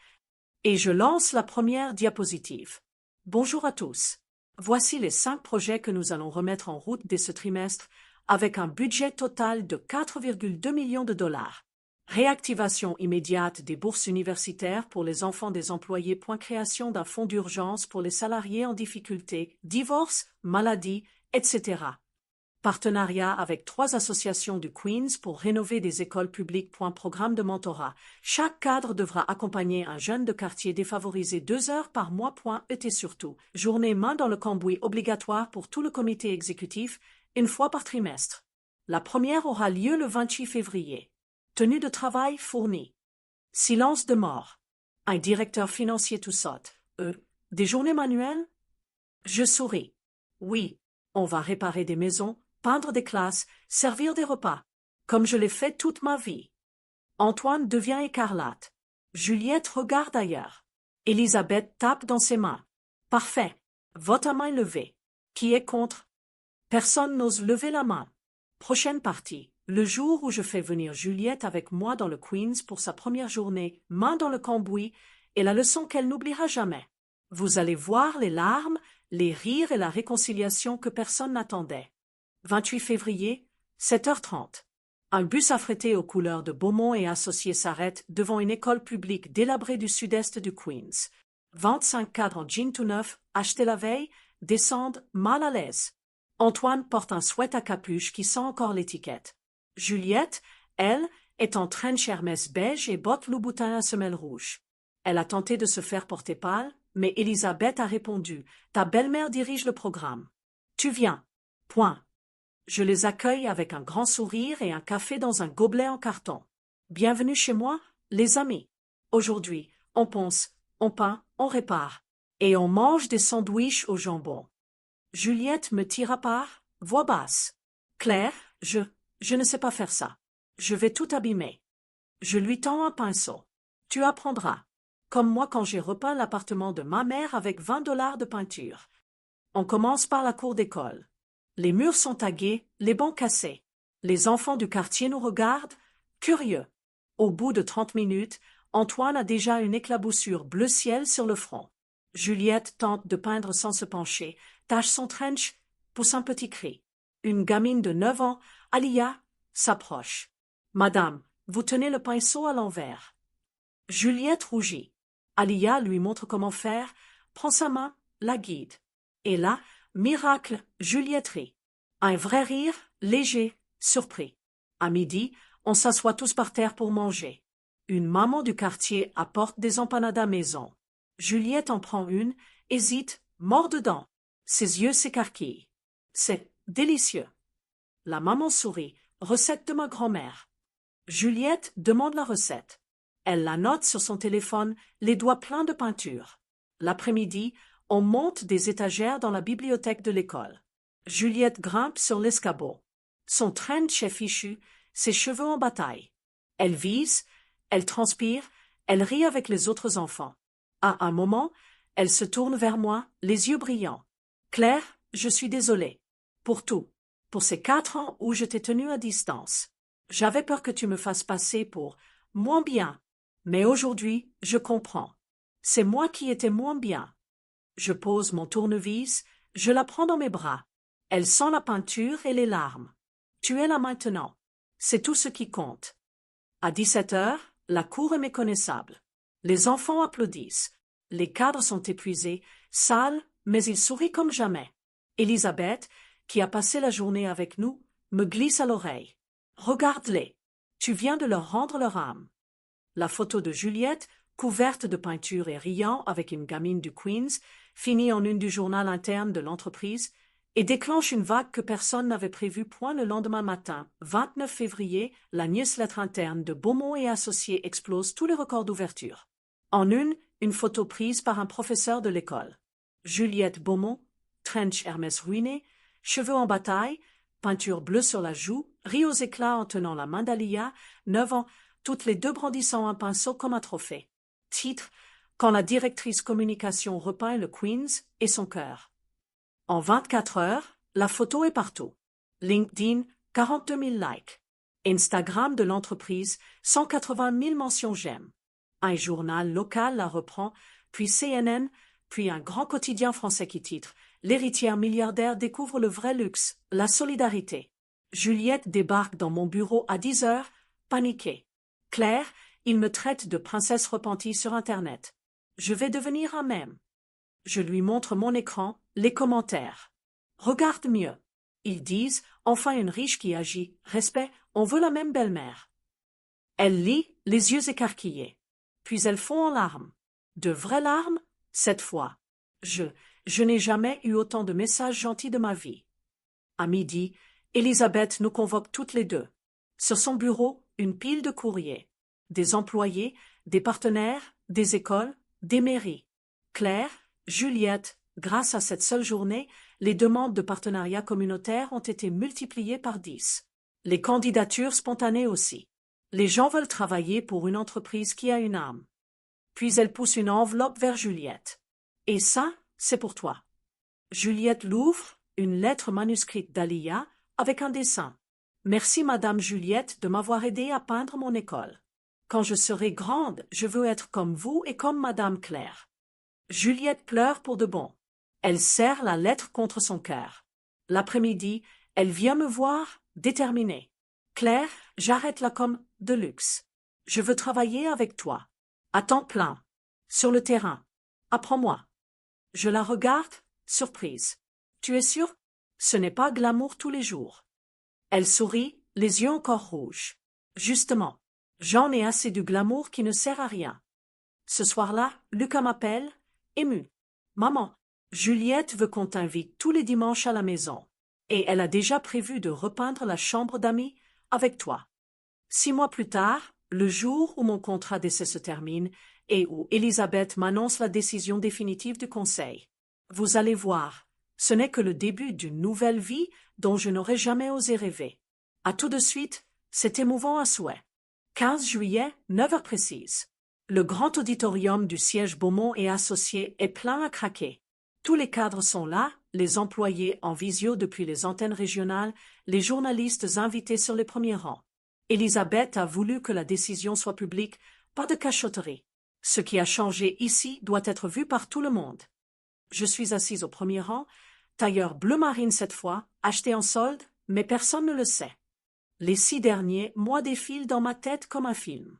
A: Et je lance la première diapositive. Bonjour à tous. Voici les 5 projets que nous allons remettre en route dès ce trimestre, avec un budget total de 4,2 millions de dollars. Réactivation immédiate des bourses universitaires pour les enfants des employés. Création d'un fonds d'urgence pour les salariés en difficulté, divorce, maladie, etc. Partenariat avec 3 associations du Queens pour rénover des écoles publiques. Programme de mentorat. Chaque cadre devra accompagner un jeune de quartier défavorisé 2 heures par mois. Et surtout, journée main dans le cambouis obligatoire pour tout le comité exécutif, une fois par trimestre. La première aura lieu le 28 février. Tenue de travail fournie. Silence de mort. Un directeur financier tout saute. Des journées manuelles? Je souris. Oui, on va réparer des maisons, peindre des classes, servir des repas, comme je l'ai fait toute ma vie. Antoine devient écarlate. Juliette regarde ailleurs. Elisabeth tape dans ses mains. Parfait. Vote à main levée. Qui est contre? Personne n'ose lever la main. Prochaine partie. Le jour où je fais venir Juliette avec moi dans le Queens pour sa première journée, main dans le cambouis, et la leçon qu'elle n'oubliera jamais. Vous allez voir les larmes, les rires et la réconciliation que personne n'attendait. 28 février, 7h30. Un bus affrété aux couleurs de Beaumont et associés s'arrête devant une école publique délabrée du sud-est du Queens. 25 cadres en jean tout neuf, achetés la veille, descendent mal à l'aise. Antoine porte un sweat à capuche qui sent encore l'étiquette. Juliette, elle, est en trench Hermès beige et bottes Louboutin à semelle rouge. Elle a tenté de se faire porter pâle, mais Elisabeth a répondu « Ta belle-mère dirige le programme. Tu viens. Point. » Je les accueille avec un grand sourire et un café dans un gobelet en carton. Bienvenue chez moi, les amis. Aujourd'hui, on ponce, on peint, on répare. Et on mange des sandwichs au jambon. Juliette me tire à part, voix basse. Claire, je ne sais pas faire ça. Je vais tout abîmer. Je lui tends un pinceau. Tu apprendras. Comme moi quand j'ai repeint l'appartement de ma mère avec 20 $ de peinture. On commence par la cour d'école. Les murs sont tagués, les bancs cassés. Les enfants du quartier nous regardent, curieux. Au bout de 30 minutes, Antoine a déjà une éclaboussure bleu ciel sur le front. Juliette tente de peindre sans se pencher, tache son trench, pousse un petit cri. Une gamine de 9 ans, Alia, s'approche. « Madame, vous tenez le pinceau à l'envers. » Juliette rougit. Alia lui montre comment faire, prend sa main, la guide. Et là, miracle, Juliette rit. Un vrai rire, léger, surpris. À midi, on s'assoit tous par terre pour manger. Une maman du quartier apporte des empanadas maison. Juliette en prend une, hésite, mord dedans. Ses yeux s'écarquillent. C'est délicieux. La maman sourit. Recette de ma grand-mère. Juliette demande la recette. Elle la note sur son téléphone, les doigts pleins de peinture. L'après-midi, on monte des étagères dans la bibliothèque de l'école. Juliette grimpe sur l'escabeau. Son trench est fichu, ses cheveux en bataille. Elle vise, elle transpire, elle rit avec les autres enfants. À un moment, elle se tourne vers moi, les yeux brillants. « Claire, je suis désolée. Pour tout. Pour ces 4 ans où je t'ai tenue à distance. J'avais peur que tu me fasses passer pour moins bien. Mais aujourd'hui, je comprends. C'est moi qui étais moins bien. » Je pose mon tournevis, je la prends dans mes bras. Elle sent la peinture et les larmes. Tu es là maintenant. C'est tout ce qui compte. À 17h, la cour est méconnaissable. Les enfants applaudissent. Les cadres sont épuisés, sales, mais ils sourient comme jamais. Elisabeth, qui a passé la journée avec nous, me glisse à l'oreille. Regarde-les. Tu viens de leur rendre leur âme. La photo de Juliette, couverte de peinture et riant avec une gamine du Queens, finit en une du journal interne de l'entreprise et déclenche une vague que personne n'avait prévue. Le lendemain matin, 29 février, la newsletter interne de Beaumont et Associés explose tous les records d'ouverture. En une photo prise par un professeur de l'école. Juliette Beaumont, trench Hermès ruiné, cheveux en bataille, peinture bleue sur la joue, rit aux éclats en tenant la main d'Alia, 9 ans, toutes les deux brandissant un pinceau comme un trophée. Titre: Quand la directrice communication repeint le Queens et son cœur. En 24 heures, la photo est partout. LinkedIn, 42 000 likes. Instagram de l'entreprise, 180 000 mentions j'aime. Un journal local la reprend, puis CNN, puis un grand quotidien français qui titre « L'héritière milliardaire découvre le vrai luxe, la solidarité ». Juliette débarque dans mon bureau à 10 heures, paniquée. Claire, il me traite de princesse repentie sur Internet. Je vais devenir un mème. Je lui montre mon écran, les commentaires. Regarde mieux. Ils disent, enfin une riche qui agit, respect, on veut la même belle-mère. Elle lit, les yeux écarquillés. Puis elle fond en larmes. De vraies larmes, cette fois. Je n'ai jamais eu autant de messages gentils de ma vie. À midi, Elisabeth nous convoque toutes les deux. Sur son bureau, une pile de courriers. Des employés, des partenaires, des écoles, des mairies. Claire, Juliette, grâce à cette seule journée, les demandes de partenariat communautaire ont été multipliées par 10. Les candidatures spontanées aussi. Les gens veulent travailler pour une entreprise qui a une âme. Puis elle pousse une enveloppe vers Juliette. Et ça, c'est pour toi. Juliette l'ouvre, une lettre manuscrite d'Alia, avec un dessin. Merci Madame Juliette de m'avoir aidé à peindre mon école. Quand je serai grande, je veux être comme vous et comme Madame Claire. Juliette pleure pour de bon. Elle serre la lettre contre son cœur. L'après-midi, elle vient me voir, déterminée. Claire, j'arrête la com de luxe. Je veux travailler avec toi. À temps plein. Sur le terrain. Apprends-moi. Je la regarde, surprise. Tu es sûre? Ce n'est pas glamour tous les jours. Elle sourit, les yeux encore rouges. Justement, j'en ai assez du glamour qui ne sert à rien. Ce soir-là, Lucas m'appelle, ému. Maman, Juliette veut qu'on t'invite tous les dimanches à la maison. Et elle a déjà prévu de repeindre la chambre d'amis avec toi. 6 mois plus tard, le jour où mon contrat d'essai se termine et où Elisabeth m'annonce la décision définitive du conseil. Vous allez voir, ce n'est que le début d'une nouvelle vie dont je n'aurais jamais osé rêver. À tout de suite, c'est émouvant à souhait. 15 juillet, 9 heures précises. Le grand auditorium du siège Beaumont et Associés est plein à craquer. Tous les cadres sont là, les employés en visio depuis les antennes régionales, les journalistes invités sur les premiers rangs. Elisabeth a voulu que la décision soit publique, pas de cachotterie. Ce qui a changé ici doit être vu par tout le monde. Je suis assise au premier rang, tailleur bleu marine cette fois, acheté en solde, mais personne ne le sait. Les 6 derniers mois défilent dans ma tête comme un film.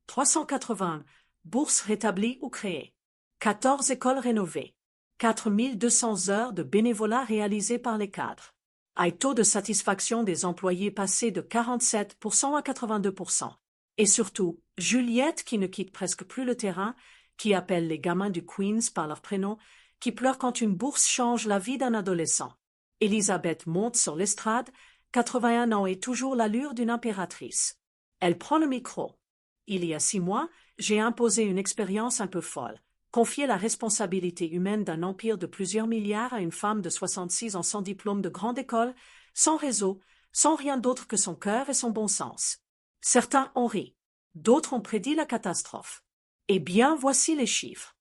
A: 380 bourses rétablies ou créées, 14 écoles rénovées, 4200 heures de bénévolat réalisées par les cadres. Un taux de satisfaction des employés passé de 47% à 82%. Et surtout, Juliette qui ne quitte presque plus le terrain, qui appelle les gamins du Queens par leur prénom, qui pleure quand une bourse change la vie d'un adolescent. Elisabeth monte sur l'estrade, 81 ans et toujours l'allure d'une impératrice. Elle prend le micro. Il y a 6 mois, j'ai imposé une expérience un peu folle. Confier la responsabilité humaine d'un empire de plusieurs milliards à une femme de 66 ans sans diplôme de grande école, sans réseau, sans rien d'autre que son cœur et son bon sens. Certains ont ri, d'autres ont prédit la catastrophe. Eh bien, voici les chiffres.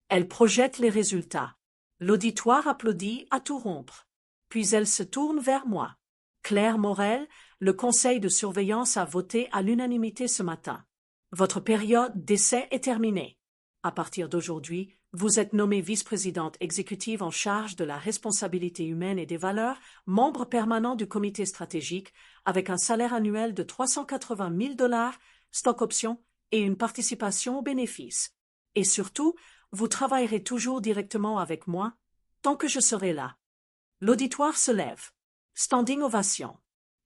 A: Elle projette les résultats. L'auditoire applaudit à tout rompre. Puis elle se tourne vers moi. Claire Morel, le conseil de surveillance a voté à l'unanimité ce matin. Votre période d'essai est terminée. À partir d'aujourd'hui, vous êtes nommée vice-présidente exécutive en charge de la responsabilité humaine et des valeurs, membre permanent du comité stratégique, avec un salaire annuel de 380 000 $, stock options et une participation aux bénéfices. Et surtout, vous travaillerez toujours directement avec moi, tant que je serai là. L'auditoire se lève. Standing ovation.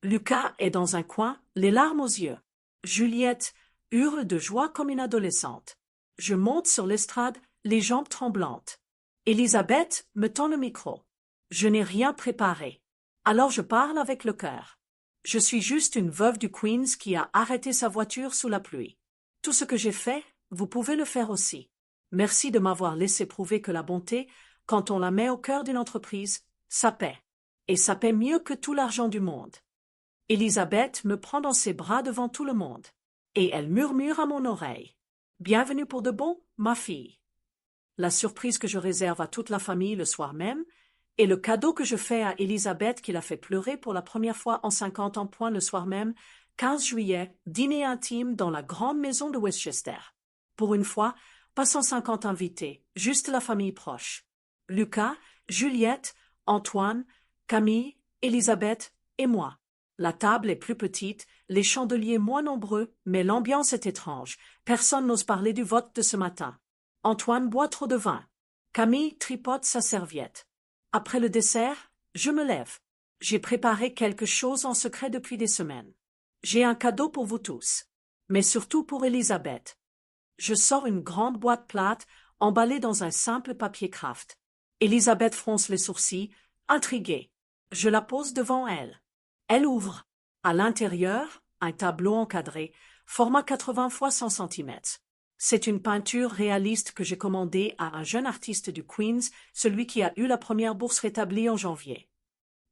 A: Lucas est dans un coin, les larmes aux yeux. Juliette hurle de joie comme une adolescente. Je monte sur l'estrade, les jambes tremblantes. Elisabeth me tend le micro. Je n'ai rien préparé. Alors je parle avec le cœur. Je suis juste une veuve du Queens qui a arrêté sa voiture sous la pluie. Tout ce que j'ai fait, vous pouvez le faire aussi. Merci de m'avoir laissé prouver que la bonté, quand on la met au cœur d'une entreprise, ça paie. Et ça paie mieux que tout l'argent du monde. Elisabeth me prend dans ses bras devant tout le monde. Et elle murmure à mon oreille. Bienvenue pour de bon, ma fille. La surprise que je réserve à toute la famille le soir même, et le cadeau que je fais à Elisabeth qui l'a fait pleurer pour la première fois en 50 ans point le soir même, 15 juillet, dîner intime dans la grande maison de Westchester. Pour une fois, pas 150 invités, juste la famille proche. Lucas, Juliette, Antoine, Camille, Elisabeth et moi. La table est plus petite, les chandeliers moins nombreux, mais l'ambiance est étrange. Personne n'ose parler du vote de ce matin. Antoine boit trop de vin. Camille tripote sa serviette. Après le dessert, je me lève. J'ai préparé quelque chose en secret depuis des semaines. J'ai un cadeau pour vous tous, mais surtout pour Elisabeth. Je sors une grande boîte plate emballée dans un simple papier craft. Elisabeth fronce les sourcils, intriguée. Je la pose devant elle. Elle ouvre. À l'intérieur, un tableau encadré, format 80 x 100 cm. C'est une peinture réaliste que j'ai commandée à un jeune artiste du Queens, celui qui a eu la première bourse rétablie en janvier.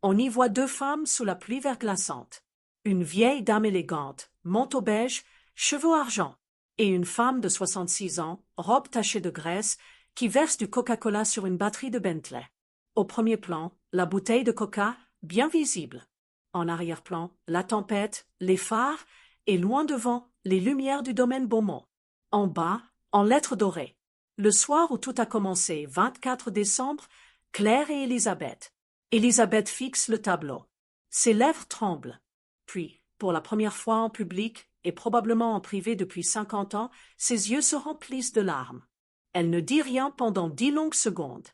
A: On y voit deux femmes sous la pluie verglaçante. Une vieille dame élégante, manteau beige, cheveux argent, et une femme de 66 ans, robe tachée de graisse, qui verse du Coca-Cola sur une batterie de Bentley. Au premier plan, la bouteille de Coca, bien visible. En arrière-plan, la tempête, les phares, et loin devant, les lumières du domaine Beaumont. En bas, en lettres dorées. Le soir où tout a commencé, 24 décembre, Claire et Elisabeth. Elisabeth fixe le tableau. Ses lèvres tremblent. Puis, pour la première fois en public, et probablement en privé depuis 50 ans, ses yeux se remplissent de larmes. Elle ne dit rien pendant 10 longues secondes.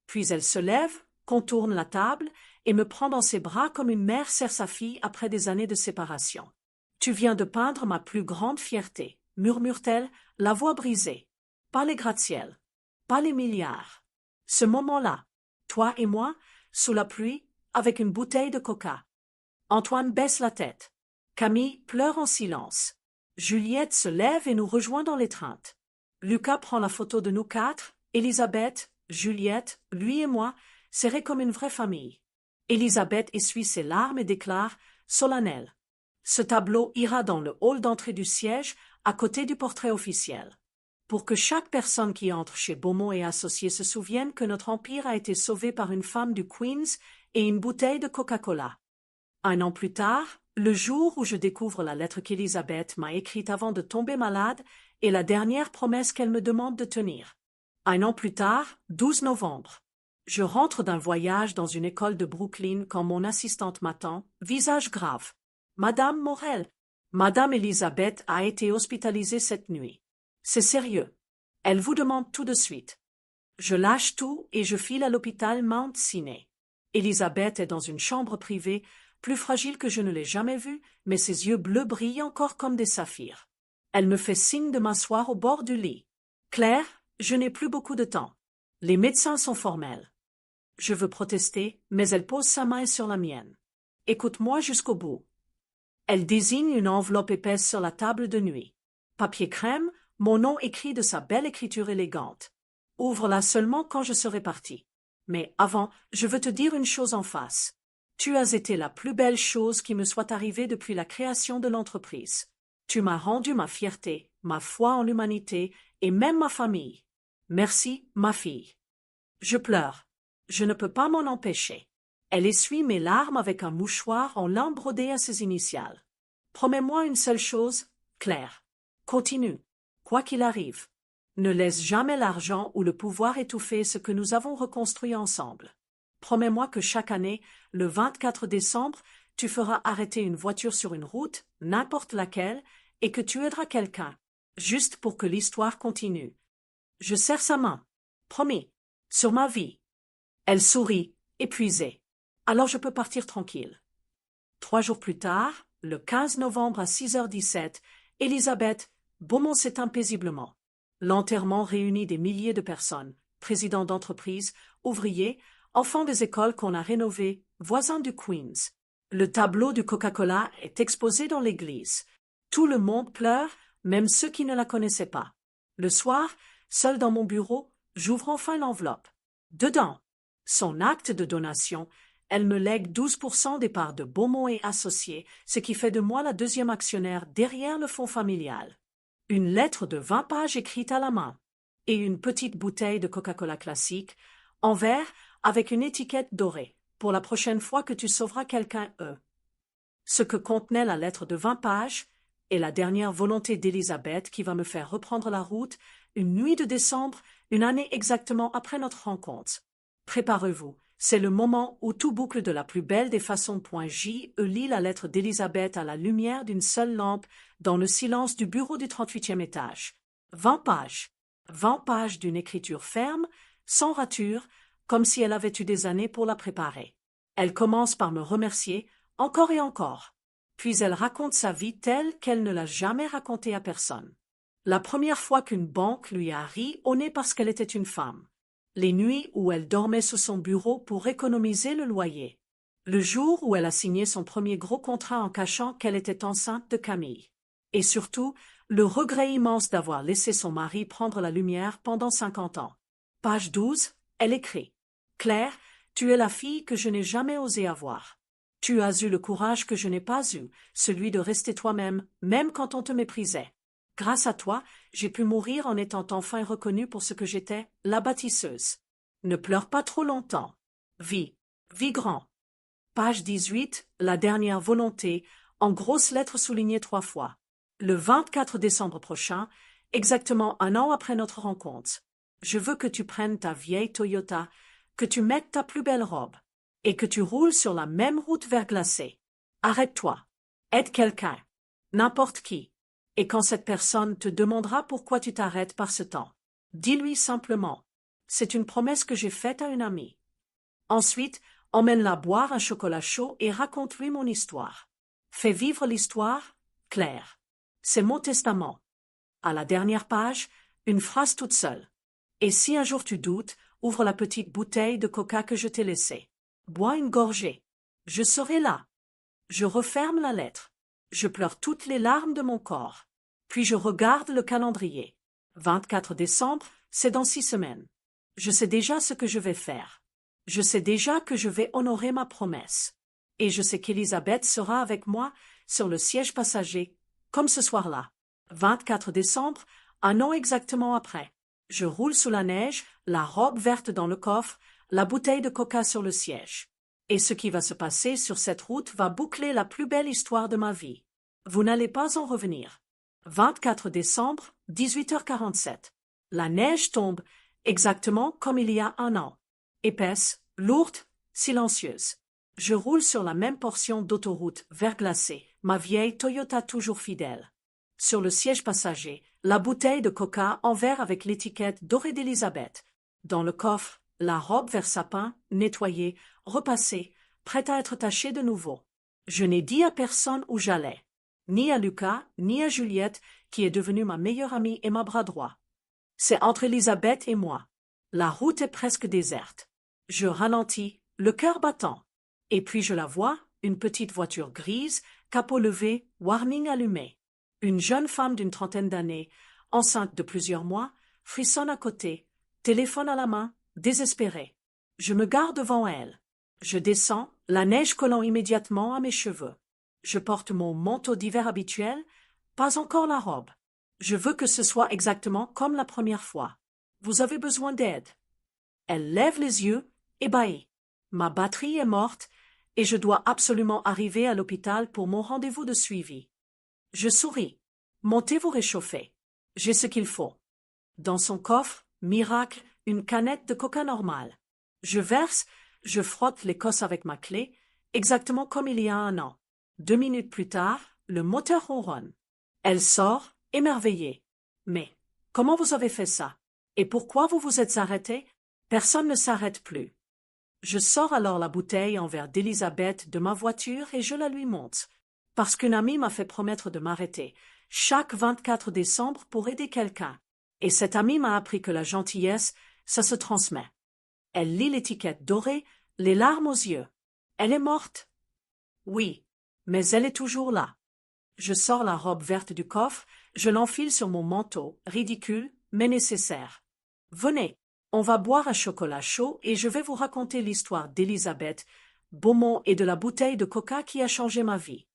A: Puis elle se lève, contourne la table et me prend dans ses bras comme une mère serre sa fille après des années de séparation. « Tu viens de peindre ma plus grande fierté », murmure-t-elle, la voix brisée. Pas les gratte-ciels, pas les milliards. Ce moment-là, toi et moi, sous la pluie, avec une bouteille de coca. Antoine baisse la tête. Camille pleure en silence. Juliette se lève et nous rejoint dans l'étreinte. Lucas prend la photo de nous quatre, Elisabeth, Juliette, lui et moi, serrés comme une vraie famille. Elisabeth essuie ses larmes et déclare, solennelle. Ce tableau ira dans le hall d'entrée du siège, à côté du portrait officiel. Pour que chaque personne qui entre chez Beaumont et Associés se souvienne que notre empire a été sauvé par une femme du Queens et une bouteille de Coca-Cola. Un an plus tard, le jour où je découvre la lettre qu'Elisabeth m'a écrite avant de tomber malade est la dernière promesse qu'elle me demande de tenir. Un an plus tard, 12 novembre. Je rentre d'un voyage dans une école de Brooklyn quand mon assistante m'attend, visage grave. Madame Morel, Madame Elisabeth a été hospitalisée cette nuit. C'est sérieux. Elle vous demande tout de suite. Je lâche tout et je file à l'hôpital Mount Sinai. Elisabeth est dans une chambre privée, plus fragile que je ne l'ai jamais vue, mais ses yeux bleus brillent encore comme des saphirs. Elle me fait signe de m'asseoir au bord du lit. Claire, je n'ai plus beaucoup de temps. Les médecins sont formels. Je veux protester, mais elle pose sa main sur la mienne. Écoute-moi jusqu'au bout. Elle désigne une enveloppe épaisse sur la table de nuit. Papier crème, mon nom écrit de sa belle écriture élégante. Ouvre-la seulement quand je serai partie. Mais avant, je veux te dire une chose en face. Tu as été la plus belle chose qui me soit arrivée depuis la création de l'entreprise. Tu m'as rendu ma fierté, ma foi en l'humanité et même ma famille. Merci, ma fille. Je pleure. Je ne peux pas m'en empêcher. Elle essuie mes larmes avec un mouchoir en lin brodé à ses initiales. Promets-moi une seule chose, Claire. Continue, quoi qu'il arrive. Ne laisse jamais l'argent ou le pouvoir étouffer ce que nous avons reconstruit ensemble. Promets-moi que chaque année, le 24 décembre, tu feras arrêter une voiture sur une route, n'importe laquelle, et que tu aideras quelqu'un, juste pour que l'histoire continue. Je serre sa main. Promis. Sur ma vie. Elle sourit, épuisée. Alors je peux partir tranquille. 3 jours plus tard, le 15 novembre à 6h17, Elisabeth, Beaumont s'éteint paisiblement. L'enterrement réunit des milliers de personnes, présidents d'entreprises, ouvriers, enfants des écoles qu'on a rénovées, voisins du Queens. Le tableau du Coca-Cola est exposé dans l'église. Tout le monde pleure, même ceux qui ne la connaissaient pas. Le soir, seul dans mon bureau, j'ouvre enfin l'enveloppe. Dedans, son acte de donation, elle me lègue 12% des parts de Beaumont et Associés, ce qui fait de moi la deuxième actionnaire derrière le fonds familial. Une lettre de 20 pages écrite à la main et une petite bouteille de Coca-Cola classique, en verre avec une étiquette dorée, pour la prochaine fois que tu sauveras quelqu'un. Ce que contenait la lettre de 20 pages est la dernière volonté d'Elisabeth qui va me faire reprendre la route une nuit de décembre, une année exactement après notre rencontre. Préparez-vous, C'est le moment où tout boucle de la plus belle des façons. J. lit la lettre d'Elisabeth à la lumière d'une seule lampe dans le silence du bureau du 38e étage. 20 pages. 20 pages d'une écriture ferme, sans rature, comme si elle avait eu des années pour la préparer. Elle commence par me remercier, encore et encore. Puis elle raconte sa vie telle qu'elle ne l'a jamais racontée à personne. La première fois qu'une banque lui a ri au nez parce qu'elle était une femme. Les nuits où elle dormait sous son bureau pour économiser le loyer. Le jour où elle a signé son premier gros contrat en cachant qu'elle était enceinte de Camille. Et surtout, le regret immense d'avoir laissé son mari prendre la lumière pendant 50 ans. Page 12, elle écrit. Claire, tu es la fille que je n'ai jamais osé avoir. Tu as eu le courage que je n'ai pas eu, celui de rester toi-même, même quand on te méprisait. Grâce à toi, j'ai pu mourir en étant enfin reconnue pour ce que j'étais, la bâtisseuse. Ne pleure pas trop longtemps. Vis grand. Page 18, la dernière volonté, en grosses lettres soulignées 3 fois. Le 24 décembre prochain, exactement 1 an après notre rencontre. Je veux que tu prennes ta vieille Toyota, que tu mettes ta plus belle robe, et que tu roules sur la même route verglacée. Arrête-toi. Aide quelqu'un. N'importe qui. Et quand cette personne te demandera pourquoi tu t'arrêtes par ce temps, dis-lui simplement. C'est une promesse que j'ai faite à une amie. Ensuite, emmène-la boire un chocolat chaud et raconte-lui mon histoire. Fais vivre l'histoire, Claire. C'est mon testament. À la dernière page, une phrase toute seule. Et si un jour tu doutes, ouvre la petite bouteille de coca que je t'ai laissée. Bois une gorgée. Je serai là. Je referme la lettre. Je pleure toutes les larmes de mon corps. Puis je regarde le calendrier. 24 décembre, c'est dans 6 semaines. Je sais déjà ce que je vais faire. Je sais déjà que je vais honorer ma promesse. Et je sais qu'Elisabeth sera avec moi sur le siège passager, comme ce soir-là. 24 décembre, 1 an exactement après. Je roule sous la neige, la robe verte dans le coffre, la bouteille de coca sur le siège. Et ce qui va se passer sur cette route va boucler la plus belle histoire de ma vie. Vous n'allez pas en revenir. 24 décembre, 18h47. La neige tombe, exactement comme il y a 1 an. Épaisse, lourde, silencieuse. Je roule sur la même portion d'autoroute verglacée, ma vieille Toyota toujours fidèle. Sur le siège passager, la bouteille de coca en verre avec l'étiquette dorée d'Elisabeth. Dans le coffre, la robe vert sapin, nettoyée, repassée, prête à être tachée de nouveau. Je n'ai dit à personne où j'allais. Ni à Lucas, ni à Juliette, qui est devenue ma meilleure amie et ma bras droit. C'est entre Elisabeth et moi. La route est presque déserte. Je ralentis, le cœur battant. Et puis je la vois, une petite voiture grise, capot levé, warning allumé. Une jeune femme d'une 30aine d'années, enceinte de plusieurs mois, frissonne à côté, téléphone à la main, désespérée. Je me gare devant elle. Je descends, la neige collant immédiatement à mes cheveux. Je porte mon manteau d'hiver habituel, pas encore la robe. Je veux que ce soit exactement comme la première fois. Vous avez besoin d'aide. Elle lève les yeux, ébahie. Ma batterie est morte et je dois absolument arriver à l'hôpital pour mon rendez-vous de suivi. Je souris. Montez vous réchauffer. J'ai ce qu'il faut. Dans son coffre, miracle, une canette de coca normale. Je verse, je frotte l'écosse avec ma clé, exactement comme il y a 1 an. 2 minutes plus tard, le moteur ronronne. Elle sort, émerveillée. Mais, comment vous avez fait ça? Et pourquoi vous vous êtes arrêté? Personne ne s'arrête plus. Je sors alors la bouteille en verre d'Elisabeth de ma voiture et je la lui montre. Parce qu'une amie m'a fait promettre de m'arrêter, chaque 24 décembre pour aider quelqu'un. Et cette amie m'a appris que la gentillesse, ça se transmet. Elle lit l'étiquette dorée, les larmes aux yeux. Elle est morte? Oui, mais elle est toujours là. Je sors la robe verte du coffre, je l'enfile sur mon manteau, ridicule, mais nécessaire. Venez, on va boire un chocolat chaud et je vais vous raconter l'histoire d'Elisabeth, Beaumont et de la bouteille de coca qui a changé ma vie.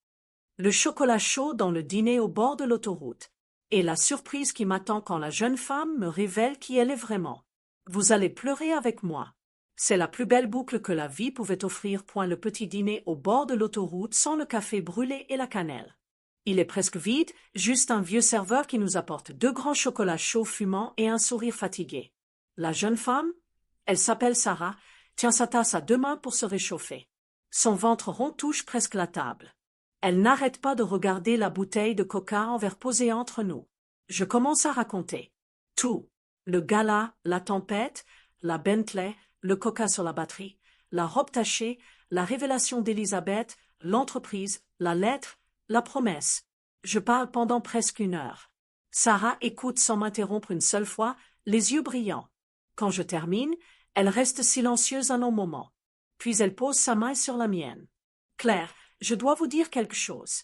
A: Le chocolat chaud dans le dîner au bord de l'autoroute. Et la surprise qui m'attend quand la jeune femme me révèle qui elle est vraiment. Vous allez pleurer avec moi. C'est la plus belle boucle que la vie pouvait offrir. Le petit dîner au bord de l'autoroute sans le café brûlé et la cannelle. Il est presque vide, juste un vieux serveur qui nous apporte 2 grands chocolats chauds fumants et un sourire fatigué. La jeune femme, elle s'appelle Sarah, tient sa tasse à 2 mains pour se réchauffer. Son ventre rond touche presque la table. Elle n'arrête pas de regarder la bouteille de coca en verre posée entre nous. Je commence à raconter. Tout. Le gala, la tempête, la Bentley, le coca sur la batterie, la robe tachée, la révélation d'Elisabeth, l'entreprise, la lettre, la promesse. Je parle pendant presque 1 heure. Sarah écoute sans m'interrompre une seule fois, les yeux brillants. Quand je termine, elle reste silencieuse un long moment. Puis elle pose sa main sur la mienne. « Claire, je dois vous dire quelque chose. »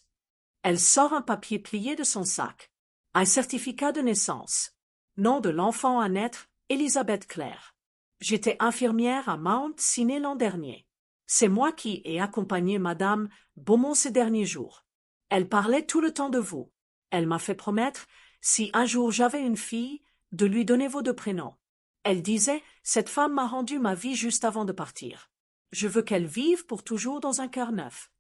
A: Elle sort un papier plié de son sac. Un certificat de naissance. Nom de l'enfant à naître, Elisabeth Claire. J'étais infirmière à Mount Sinai l'an dernier. C'est moi qui ai accompagné Madame Beaumont ces derniers jours. Elle parlait tout le temps de vous. Elle m'a fait promettre, si un jour j'avais une fille, de lui donner vos 2 prénoms. Elle disait, cette femme m'a rendu ma vie juste avant de partir. Je veux qu'elle vive pour toujours dans un cœur neuf.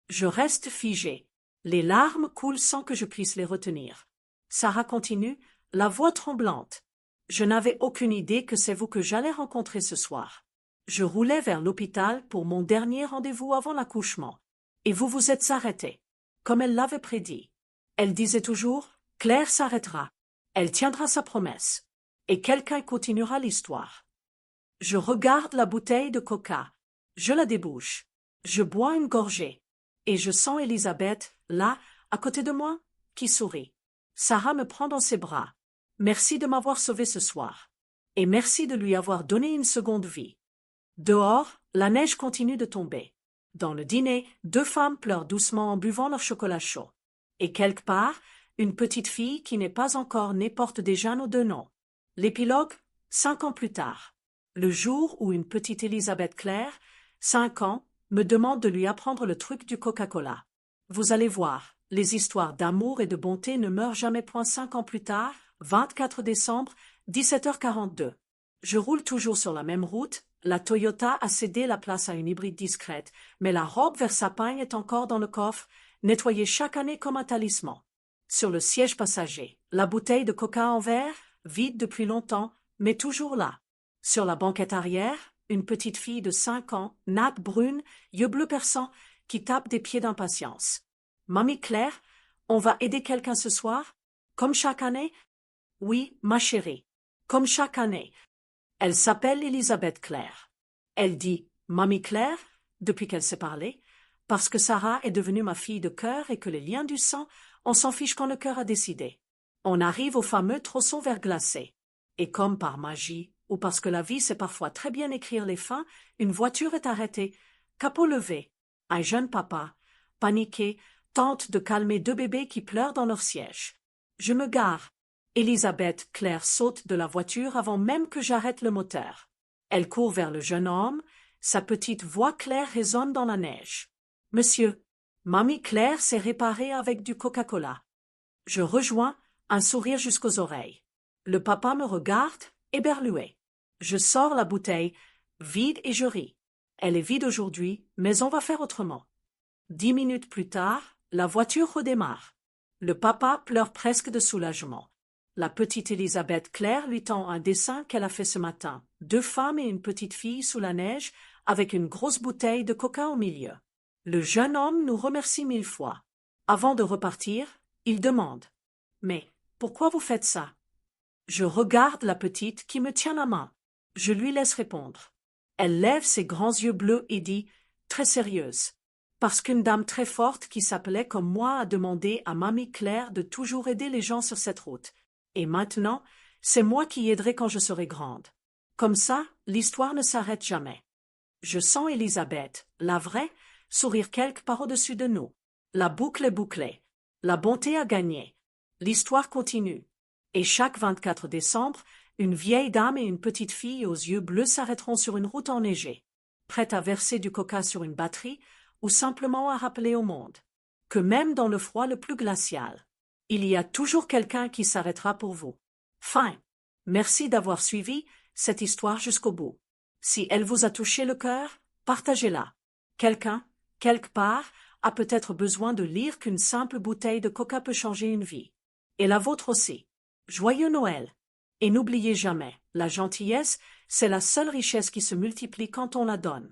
A: Je reste figée. Les larmes coulent sans que je puisse les retenir. Sarah continue, la voix tremblante. Je n'avais aucune idée que c'est vous que j'allais rencontrer ce soir. Je roulais vers l'hôpital pour mon dernier rendez-vous avant l'accouchement. Et vous vous êtes arrêté, comme elle l'avait prédit. Elle disait toujours, Claire s'arrêtera. Elle tiendra sa promesse. Et quelqu'un continuera l'histoire. Je regarde la bouteille de coca. Je la débouche. Je bois une gorgée. Et je sens Elisabeth, là, à côté de moi, qui sourit. Sarah me prend dans ses bras. Merci de m'avoir sauvé ce soir. Et merci de lui avoir donné une seconde vie. Dehors, la neige continue de tomber. Dans le dîner, 2 femmes pleurent doucement en buvant leur chocolat chaud. Et quelque part, une petite fille qui n'est pas encore née porte déjà nos 2 noms. L'épilogue, 5 ans plus tard. Le jour où une petite Elisabeth Claire, 5 ans, me demande de lui apprendre le truc du Coca-Cola. Vous allez voir, les histoires d'amour et de bonté ne meurent jamais point 5 ans plus tard, 24 décembre, 17h42. Je roule toujours sur la même route, la Toyota a cédé la place à une hybride discrète, mais la robe vers sapin est encore dans le coffre, nettoyée chaque année comme un talisman. Sur le siège passager, la bouteille de coca en verre, vide depuis longtemps, mais toujours là. Sur la banquette arrière, une petite fille de 5 ans, natte brune, yeux bleus perçants, qui tape des pieds d'impatience. Mamie Claire, on va aider quelqu'un ce soir? Comme chaque année? Oui, ma chérie. Comme chaque année. Elle s'appelle Elisabeth Claire. Elle dit « Mamie Claire » depuis qu'elle s'est parlé, parce que Sarah est devenue ma fille de cœur et que les liens du sang, on s'en fiche quand le cœur a décidé. On arrive au fameux tronçon verglacé. Et comme par magie, ou parce que la vie sait parfois très bien écrire les fins, une voiture est arrêtée, capot levé. Un jeune papa, paniqué, tente de calmer 2 bébés qui pleurent dans leur siège. Je me gare. Elisabeth Claire saute de la voiture avant même que j'arrête le moteur. Elle court vers le jeune homme, sa petite voix claire résonne dans la neige. « Monsieur, Mamie Claire s'est réparée avec du Coca-Cola. » Je rejoins, un sourire jusqu'aux oreilles. Le papa me regarde, éberlué. Je sors la bouteille, vide et je ris. Elle est vide aujourd'hui, mais on va faire autrement. 10 minutes plus tard, la voiture redémarre. Le papa pleure presque de soulagement. La petite Elisabeth Claire lui tend un dessin qu'elle a fait ce matin. 2 femmes et une petite fille sous la neige, avec une grosse bouteille de coca au milieu. Le jeune homme nous remercie 1000 fois. Avant de repartir, il demande « Mais pourquoi vous faites ça ?» Je regarde la petite qui me tient la main. Je lui laisse répondre. Elle lève ses grands yeux bleus et dit, très sérieuse, parce qu'une dame très forte qui s'appelait comme moi a demandé à Mamie Claire de toujours aider les gens sur cette route. Et maintenant, c'est moi qui aiderai quand je serai grande. Comme ça, l'histoire ne s'arrête jamais. Je sens Elisabeth, la vraie, sourire quelque part au-dessus de nous. La boucle est bouclée. La bonté a gagné. L'histoire continue. Et chaque 24 décembre, une vieille dame et une petite fille aux yeux bleus s'arrêteront sur une route enneigée, prêtes à verser du coca sur une batterie ou simplement à rappeler au monde que même dans le froid le plus glacial, il y a toujours quelqu'un qui s'arrêtera pour vous. Fin. Merci d'avoir suivi cette histoire jusqu'au bout. Si elle vous a touché le cœur, partagez-la. Quelqu'un, quelque part, a peut-être besoin de lire qu'une simple bouteille de coca peut changer une vie. Et la vôtre aussi. Joyeux Noël. Et n'oubliez jamais, la gentillesse, c'est la seule richesse qui se multiplie quand on la donne.